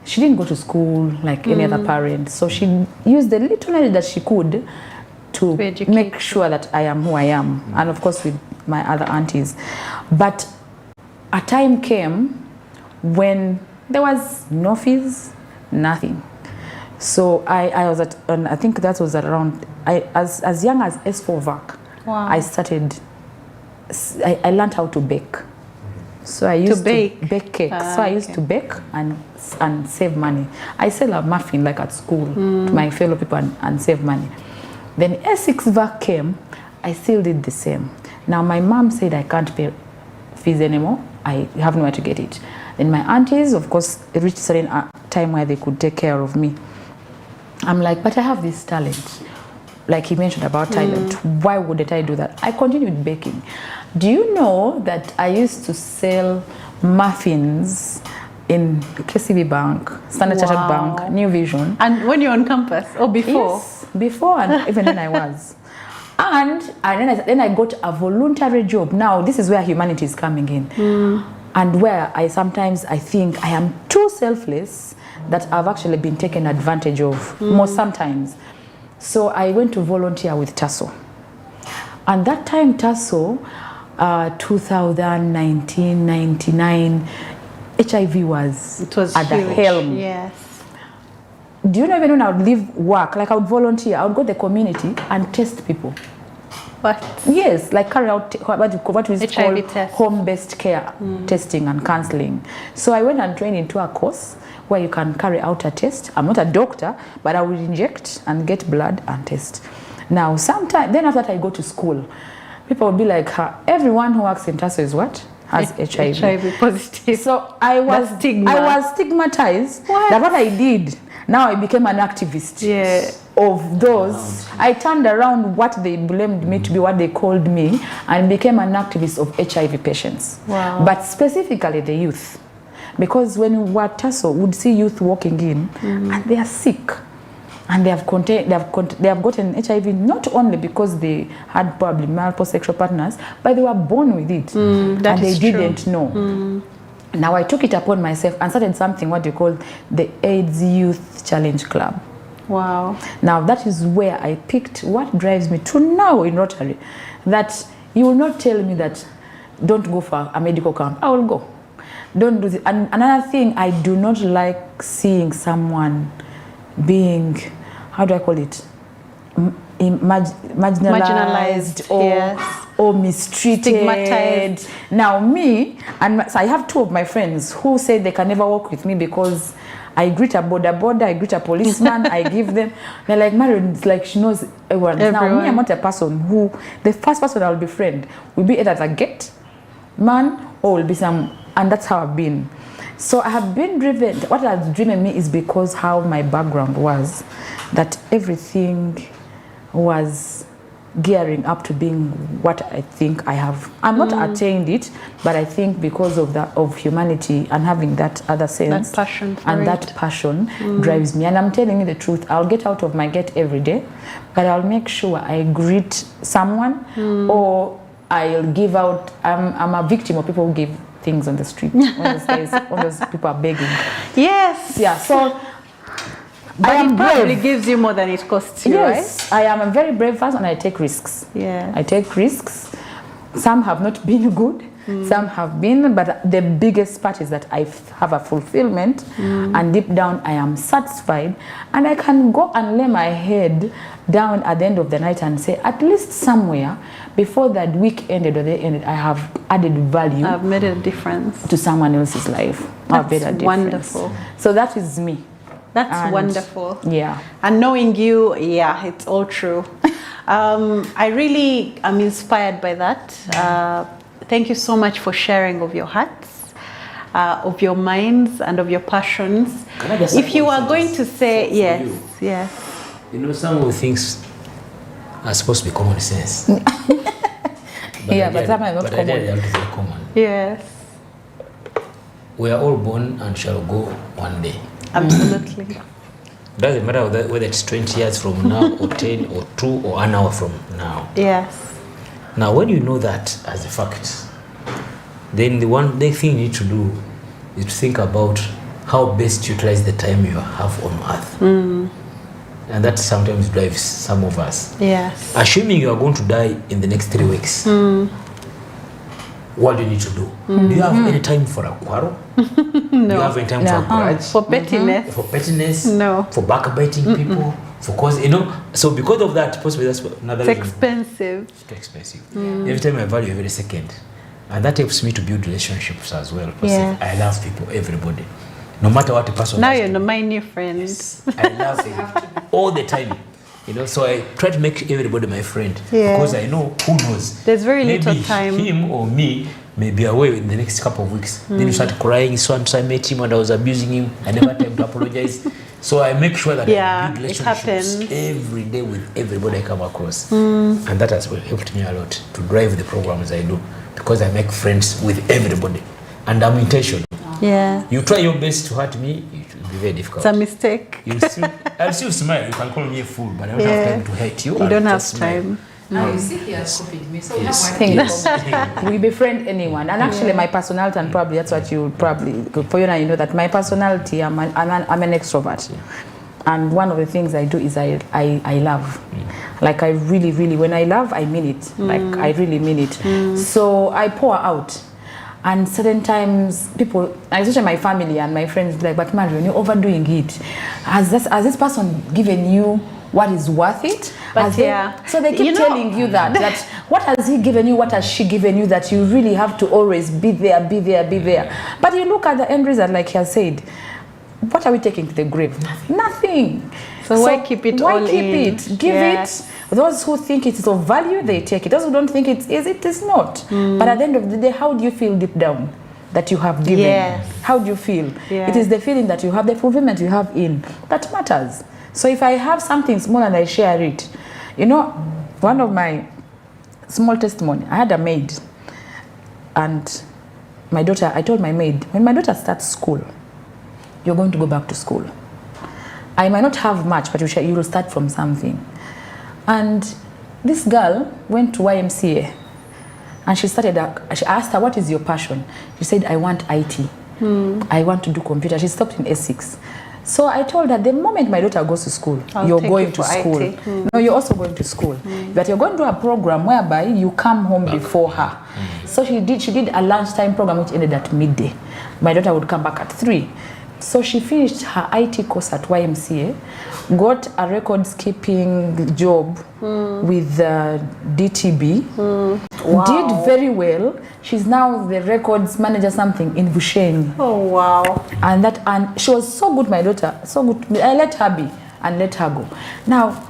she didn't go to school like any other parent. So she used the little knowledge that she could to make sure that I am who I am. And of course with my other aunties. But a time came when there was no fees, nothing. So I was at, I think that was around, as young as S4 VAC, I started, I learned how to bake. So I used to bake cake. So I used to bake and save money. I sell a muffin like at school to my fellow people and save money. Then S6 VAC came, I still did the same. Now my mom said I can't pay fees anymore. I have nowhere to get it. Then my aunties, of course, reached a certain time where they could take care of me. I'm like, but I have this talent. Like he mentioned about talent. Why wouldn't I do that? I continued baking. Do you know that I used to sell muffins in KCB Bank, Standard Chartered Bank, New Vision? And when you're on campus or before? Yes, before and even then I was. And then I got a voluntary job. Now this is where humanity is coming in. And where I think I am too selfless that I've actually been taken advantage of, most sometimes. So I went to volunteer with TASO. And that time TASO, 2019, 99, HIV was at the helm. Yes. Do you know, even when I would leave work, like I would volunteer, I would go to the community and test people. What? Yes, like carry out what is called test. home-based care testing and counseling. So I went and trained into a course where you can carry out a test. I'm not a doctor, but I will inject and get blood and test. Now, then after that I go to school, people will be like, everyone who works in TASO is what? Has HIV. HIV positive. So I was stigmatized. That what I did. Now I became an activist of those. I turned around what they blamed me to be what they called me and became an activist of HIV patients. Wow. But specifically the youth. Because when we were at TASO, we'd see youth walking in and they are sick. And they have gotten HIV not only because they had probably multiple sexual partners, but they were born with it. And they didn't know. Now I took it upon myself and started something what you call the AIDS Youth Challenge Club. Wow. Now that is where I picked what drives me to now in Rotary. That you will not tell me that don't go for a medical camp. I will go. Don't do this. And another thing, I do not like seeing someone being, how do I call it? Marginalized or mistreated. Stigmatized. Now me, so I have two of my friends who say they can never work with me because I greet a border, I greet a policeman, I give them. They're like, Marion, it's like she knows everyone. Now, me, I'm not a person who, the first person I'll befriend will be either a gate man or will be some, and that's how I've been. So I have been driven, what has driven me is because how my background was, that everything was gearing up to being what I think I have. I'm not attained it, but I think because of that, of humanity and having that other sense, that passion for and it. that passion drives me. And I'm telling you the truth, I'll get out of my gate every day, but I'll make sure I greet someone or I'll give out. I'm a victim of people who give things on the street. All those days, all those people are begging. Yes. Yeah. So. But it probably gives you more than it costs you, yes, right? I am a very brave person and I take risks. Yeah. I take risks. Some have not been good, some have been, but the biggest part is that I have a fulfillment and deep down I am satisfied, and I can go and lay my head down at the end of the night and say, at least somewhere before that week ended or day ended, I have added value. I've made a difference to someone else's life. That's I've made a difference. Wonderful. So that is me. That's wonderful. Yeah. And knowing you, yeah, it's all true. I really am inspired by that. Thank you so much for sharing of your hearts, of your minds, and of your passions. If you are going to say, yes. You know, some of the things are supposed to be common sense. But some are not common. They are very common. Yes. We are all born and shall go one day. Absolutely. Doesn't matter whether it's 20 years from now or 10 or 2 or an hour from now. Yes. Now, when you know that as a fact, then the thing you need to do is to think about how best to utilize the time you have on earth. And that sometimes drives some of us. Yes. Assuming you are going to die in the next 3 weeks, what do you need to do? Do you have any time for a quarrel? No. Do you have any time for a grudge? For pettiness? For pettiness? No. For backbiting people? For cause, so because of that, possibly that's another reason. Expensive. It's too expensive. Every time I value every second. And that helps me to build relationships as well. Because I love people, everybody. No matter what the person now you're my new friend. Yes. I love them all the time. So I try to make everybody my friend because I know, who knows, there's very little time. Him or me may be away in the next couple of weeks. Then you start crying, so I met him and I was abusing him. I never had time to apologize. So I make sure that I build relationships every day with everybody I come across. And that has helped me a lot to drive the programs I do, because I make friends with everybody. And I'm intentional. Yeah. You try your best to hurt me, it will be very difficult. It's a mistake. I'll still smile. You can call me a fool, but I don't have time to hate you. You don't have time. You see, he has copied me, so we befriend anyone. And actually, my personality, and probably that's what you probably, for you now, you know that my personality, I'm an extrovert. And one of the things I do is I love. Like I really, when I love, I mean it. Like I really mean it. So I pour out. And certain times, people, especially my family and my friends, like, but Marion, you're overdoing it. Has this person given you what is worth it? But so they keep telling you that what has he given you, what has she given you, that you really have to always be there. But you look at the end result, like he has said, what are we taking to the grave? Nothing. So why keep it all in? Why keep it? Give it. Those who think it is of value, they take it. Those who don't think it is not. But at the end of the day, how do you feel deep down that you have given? Yes. How do you feel? It is the feeling that you have, the fulfillment you have in, that matters. So if I have something small and I share it, one of my small testimony, I had a maid, and my daughter, I told my maid, when my daughter starts school, you're going to go back to school. I might not have much, but you will start from something. And this girl went to YMCA, and she asked her, what is your passion? She said, I want IT. I want to do computer. She stopped in S6. So I told her, the moment my daughter goes to school, you're going to school. No, you're also going to school. But you're going to a program whereby you come home before her. So she did a lunchtime program which ended at midday. My daughter would come back at 3. So she finished her IT course at YMCA, got a records keeping job with DTB, did very well. She's now the records manager something in Bushenyi. Oh wow. And she was so good, my daughter, so good. I let her be and let her go. Now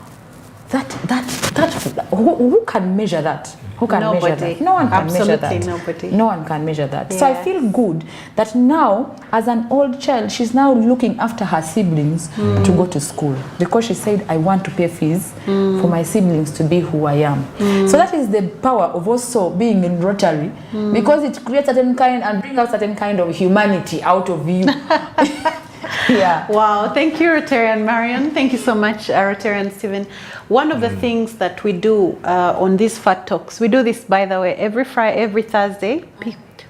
who can measure that? Who can measure that? No one can measure that. Absolutely nobody. No one can measure that. Yeah. So I feel good that now, as an old child, she's now looking after her siblings to go to school, because she said, I want to pay fees for my siblings to be who I am. So that is the power of also being in Rotary, because it creates certain kind and brings out certain kind of humanity out of you. Yeah. Wow. Thank you, Rotarian Marion. Thank you so much, Rotarian Stephen. One of the things that we do on these Fat Talks, we do this, by the way, every Thursday,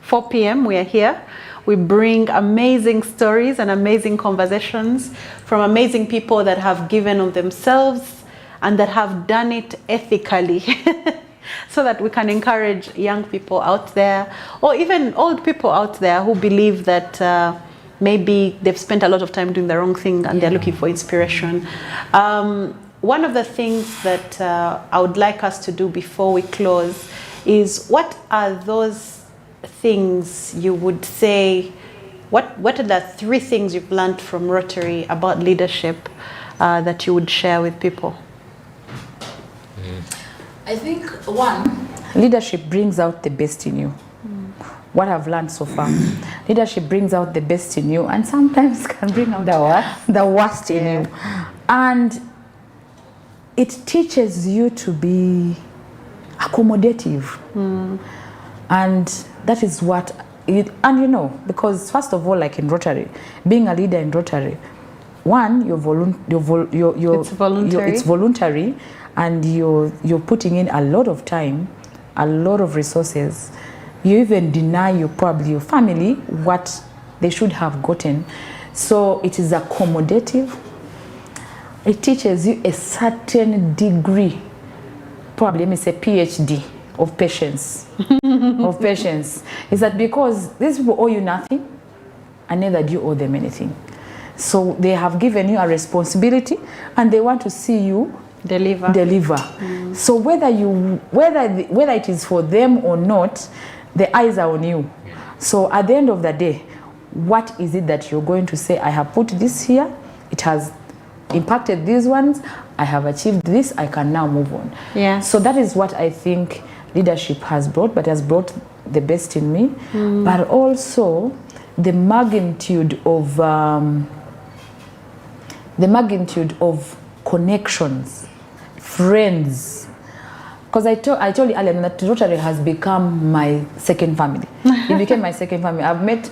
4 p.m. we are here. We bring amazing stories and amazing conversations from amazing people that have given of themselves and that have done it ethically. So that we can encourage young people out there, or even old people out there who believe that maybe they've spent a lot of time doing the wrong thing and they're looking for inspiration. One of the things that I would like us to do before we close is, what are those things you would say, what are the 3 things you've learned from Rotary about leadership that you would share with people? I think, one, leadership brings out the best in you. What I've learned so far, leadership brings out the best in you, and sometimes can bring out the worst in you. And it teaches you to be accommodative. And that is what and you know, because first of all, like in Rotary, being a leader in Rotary, one, it's voluntary, and you're putting in a lot of time, a lot of resources. You even deny your family what they should have gotten. So it is accommodative. It teaches you a certain degree, probably let me say PhD of patience. Of patience. Is that because these people owe you nothing, and neither do you owe them anything. So they have given you a responsibility, and they want to see you deliver. So whether it is for them or not, the eyes are on you. So at the end of the day, what is it that you're going to say? I have put this here, it has impacted these ones, I have achieved this, I can now move on. Yeah. So that is what I think leadership has brought, but has brought the best in me, but also the magnitude of connections, friends. Because I told you earlier that Rotary has become my second family. It became my second family. I've met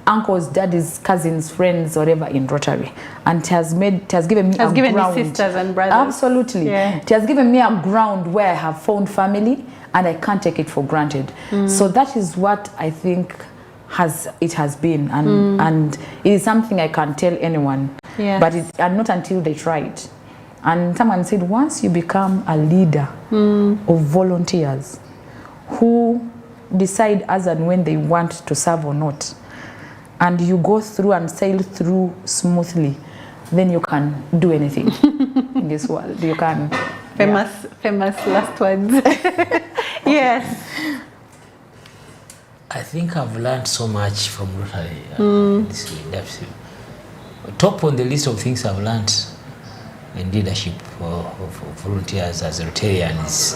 uncles, daddies, cousins, friends, whatever in Rotary, and it has given me a ground. Me sisters and brothers. Absolutely. Yeah. It has given me a ground where I have found family, and I can't take it for granted. So that is what I think it has been, and it is something I can tell anyone. Yes. But and not until they try it. And someone said, once you become a leader of volunteers who decide as and when they want to serve or not, and you go through and sail through smoothly, then you can do anything in this world. You can. Famous last words. Yes. I think I've learned so much from Rotary. Top on the list of things I've learned in leadership of volunteers as Rotarians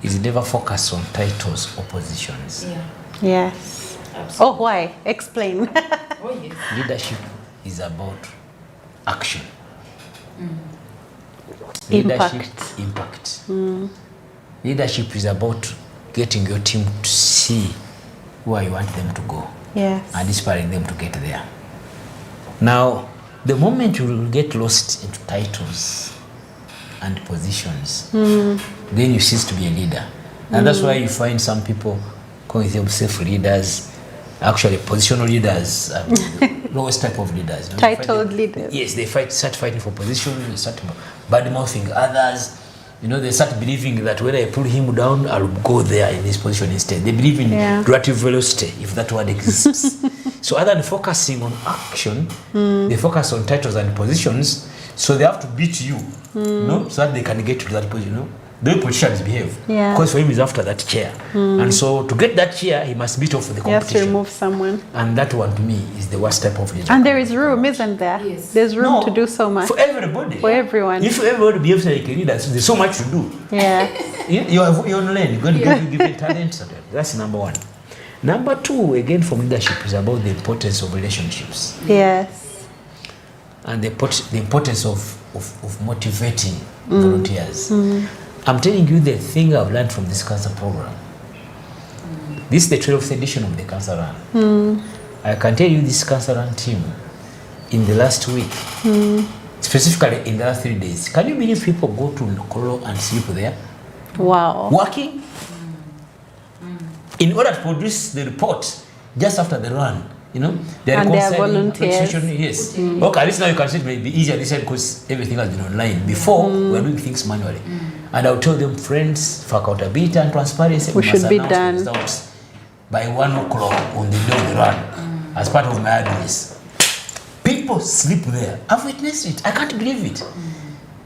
is never focus on titles or positions. Yeah. Yes. Absolutely. Oh, why? Explain. Oh, yes. Leadership is about action. Impact. Leadership is about getting your team to see where you want them to go. Yes. And inspiring them to get there. Now, the moment you will get lost into titles and positions, then you cease to be a leader. And that's why you find some people calling themselves leaders, actually positional leaders, lowest type of leaders. You know, titled leaders. Yes, they start fighting for position, they start bad-mouthing others. You know, they start believing that when I pull him down, I'll go there in his position instead. They believe in relative velocity, if that word exists. So other than focusing on action, they focus on titles and positions, so they have to beat you, you know, so that they can get to that position, you know. the way politicians behave. Yeah. Because for him, he's after that chair. And so to get that chair, he must beat off with the He has to competition. remove someone. And that one, to me, is the worst type of leader. And there is room, isn't there? Yes. There's room to do so much. For everybody. For everyone. If everybody behaves like a leader, there's so much to do. Yeah. You're online. You're going to get given talent. That's number one. Number two, again, from leadership, is about the importance of relationships. Yes. And the importance of motivating volunteers. I'm telling you the thing I've learned from this cancer program. This is the 12th edition of the cancer run. I can tell you this cancer run team, in the last week, specifically in the last 3 days, can you believe people go to Lokolo and sleep there? Wow. Working in order to produce the report just after the run. You know, and they are volunteers. Yes. Okay, at least now you can see it may be easier this side because everything has been online. Before, we were doing things manually. And I'll tell them, friends, for accountability and transparency, we should be done results by 1 o'clock on the day of the run, as part of my address. People sleep there. I've witnessed it. I can't believe it.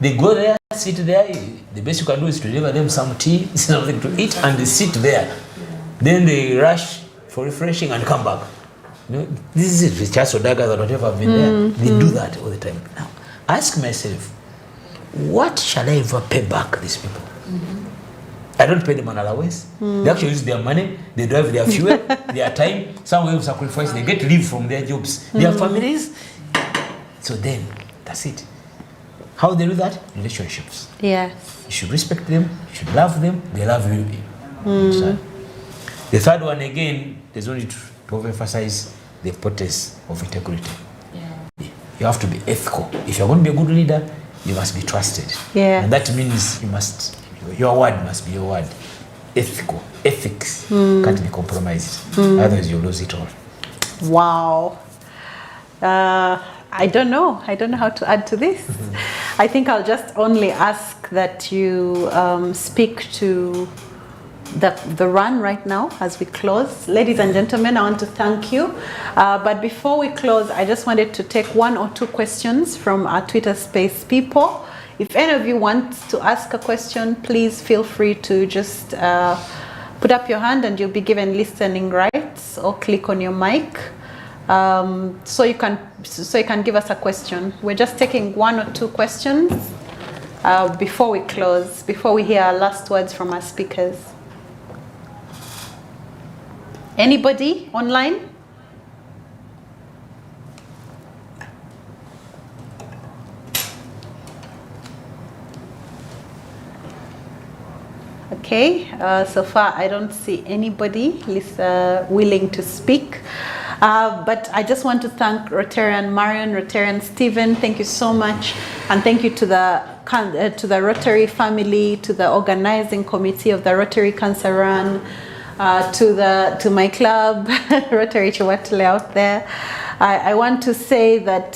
They go there, sit there. The best you can do is to deliver them some tea, something to eat, and they sit there. Then they rush for refreshing and come back. You know, this is the Charles Odagas or whatever have been there. They do that all the time. Now, ask myself, what shall I ever pay back these people? I don't pay them an allowance. They actually use their money, they drive their fuel, their time. Some will sacrifice, they get leave from their jobs, their families. So then, that's it. How they do that? Relationships. Yes. You should respect them, you should love them, they love you. The third one, again, there's only to overemphasize the importance of integrity. You have to be ethical. If you're going to be a good leader, you must be trusted. Yeah. And that means your word must be your word. Ethical. Ethics can't be compromised. Otherwise you lose it all. Wow. I don't know how to add to this. I think I'll just only ask that you speak to the run right now as we close. Ladies and gentlemen, I want to thank you. But before we close, I just wanted to take 1 or 2 questions from our Twitter space people. If any of you want to ask a question, please feel free to just put up your hand and you'll be given listening rights, or click on your mic. So you can give us a question. We're just taking 1 or 2 questions before we close, before we hear our last words from our speakers. Anybody online? Okay, so far I don't see anybody willing to speak. But I just want to thank Rotarian Marion, Rotarian Stephen. Thank you so much, and thank you to the Rotary family, to the organizing committee of the Rotary Cancer Run, to my club, Rotary Chiwatele out there. I want to say that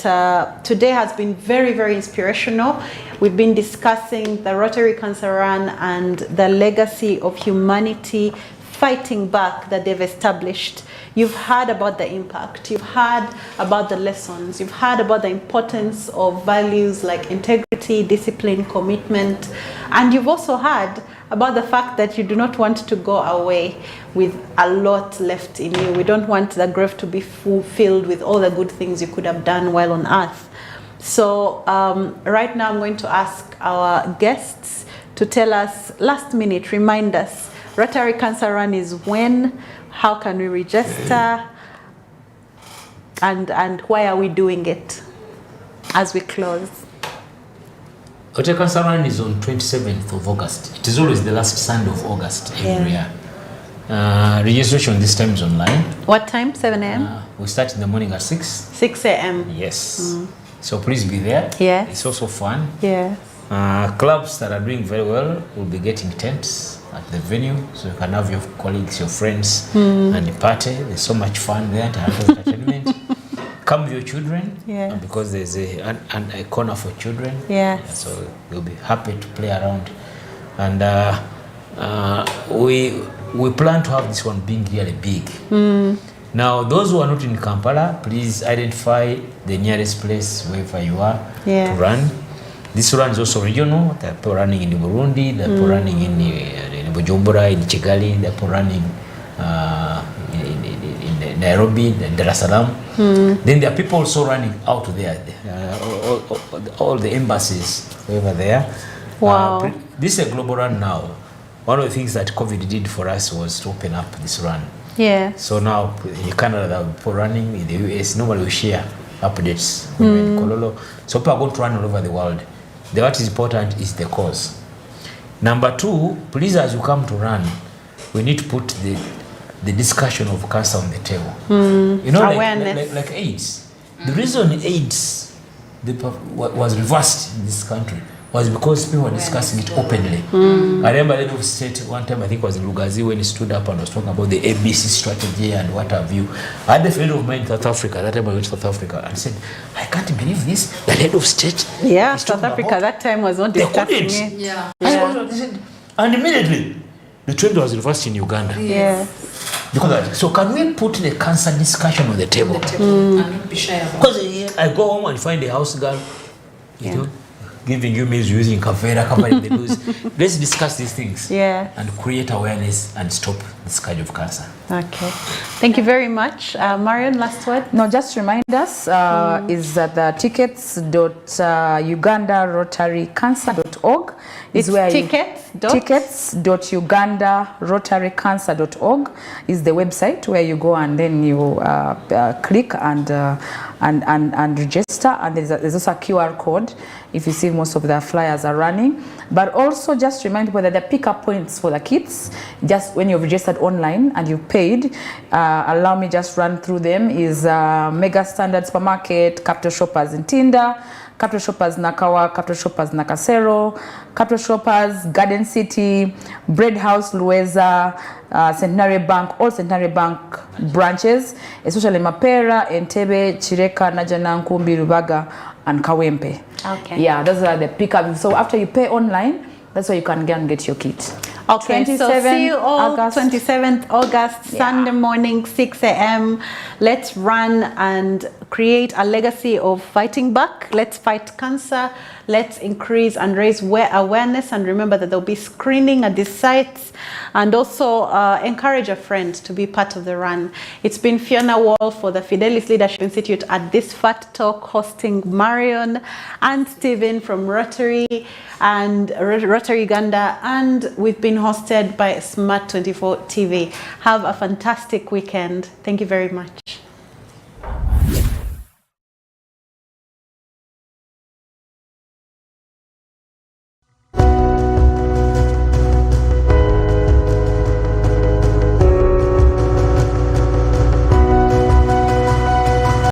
today has been very, very inspirational. We've been discussing the Rotary Cancer Run and the legacy of humanity fighting back that they've established. You've heard about the impact, you've heard about the lessons, you've heard about the importance of values like integrity, discipline, commitment, and you've also heard about the fact that you do not want to go away with a lot left in you. We don't want the grave to be filled with all the good things you could have done while on earth. So right now I'm going to ask our guests to tell us, last minute, remind us, Rotary Cancer Run is when, how can we register, and why are we doing it as we close? Rotary Cancer Run is on 27th of August. It is always the last Sunday of August every year. Registration this time is online. What time? 7 a.m.? We start in the morning at 6. 6 a.m. Yes. So please be there. Yes. It's also fun. Yes. Clubs that are doing very well will be getting tents at the venue, so you can have your colleagues, your friends, and party. There's so much fun there to have entertainment. Come with your children, because there's a corner for children. Yes. So you'll be happy to play around. And we plan to have this one being really big. Now, those who are not in Kampala, please identify the nearest place wherever you are to run. This run is also regional. There are people running in Burundi, there are people running in Bujumbura, in Kigali, there are people running in Nairobi, Dar es Salaam. Then there are people also running out there. All the embassies over there. Wow. This is a global run now. One of the things that COVID did for us was to open up this run. Yeah. So now in Canada, there are people running. In the US, normally we share updates when we're in Kololo. So people are going to run all over the world. What is important is the cause. Number two, please, as you come to run, we need to put the discussion of cancer on the table. You know, awareness. Like AIDS. The reason AIDS was reversed in this country was because people were discussing it openly. I remember the head of state one time, I think it was in Lugazi, when he stood up and was talking about the ABC strategy and what have you. I had a friend of mine in South Africa, that time I went to South Africa, and said, I can't believe this, the head of state. Yeah, South Africa, that time was not discussing it. Yeah. And immediately, the trend was reversed in Uganda. Yeah. Because so can we put the cancer discussion on the table? And not be shy about it. Because I go home and find a house girl, you know, giving you meals using kavera, covering the news. Let's discuss these things and create awareness and stop this kind of cancer. Okay. Thank you very much. Marion, last word? No, just remind us is that the tickets.ugandarotarycancer.org is where tickets.ugandarotarycancer.org is the website where you go and then you click and register, and there's also a QR code if you see most of the flyers are running. But also just remind people that the pickup points for the kits, just when you've registered online and you've paid, allow me just run through them, is Mega Standard Supermarket, Capital Shoppers in Tinda, Capital Shoppers Nakawa, Capital Shoppers Nakasero, Capital Shoppers Garden City, Bread House Lueza, Centenary Bank, all Centenary Bank branches, especially Mapera, Entebbe, Chireka, Najana, Nkumbi, Rubaga, and Kawempe. Okay. Yeah, those are the pickup. So after you pay online, that's where you can go and get your kit. Okay, so see you all 27th August, Sunday morning, 6 a.m. Let's run and create a legacy of fighting back. Let's fight cancer. Let's increase and raise awareness. And remember that there'll be screening at these sites. And also encourage a friend to be part of the run. It's been Fiona Wall for the Fidelis Leadership Institute at this Fat Talk, hosting Marion and Stephen from Rotary and Rotary Uganda. And we've been hosted by Smart 24 TV. Have a fantastic weekend. Thank you very much.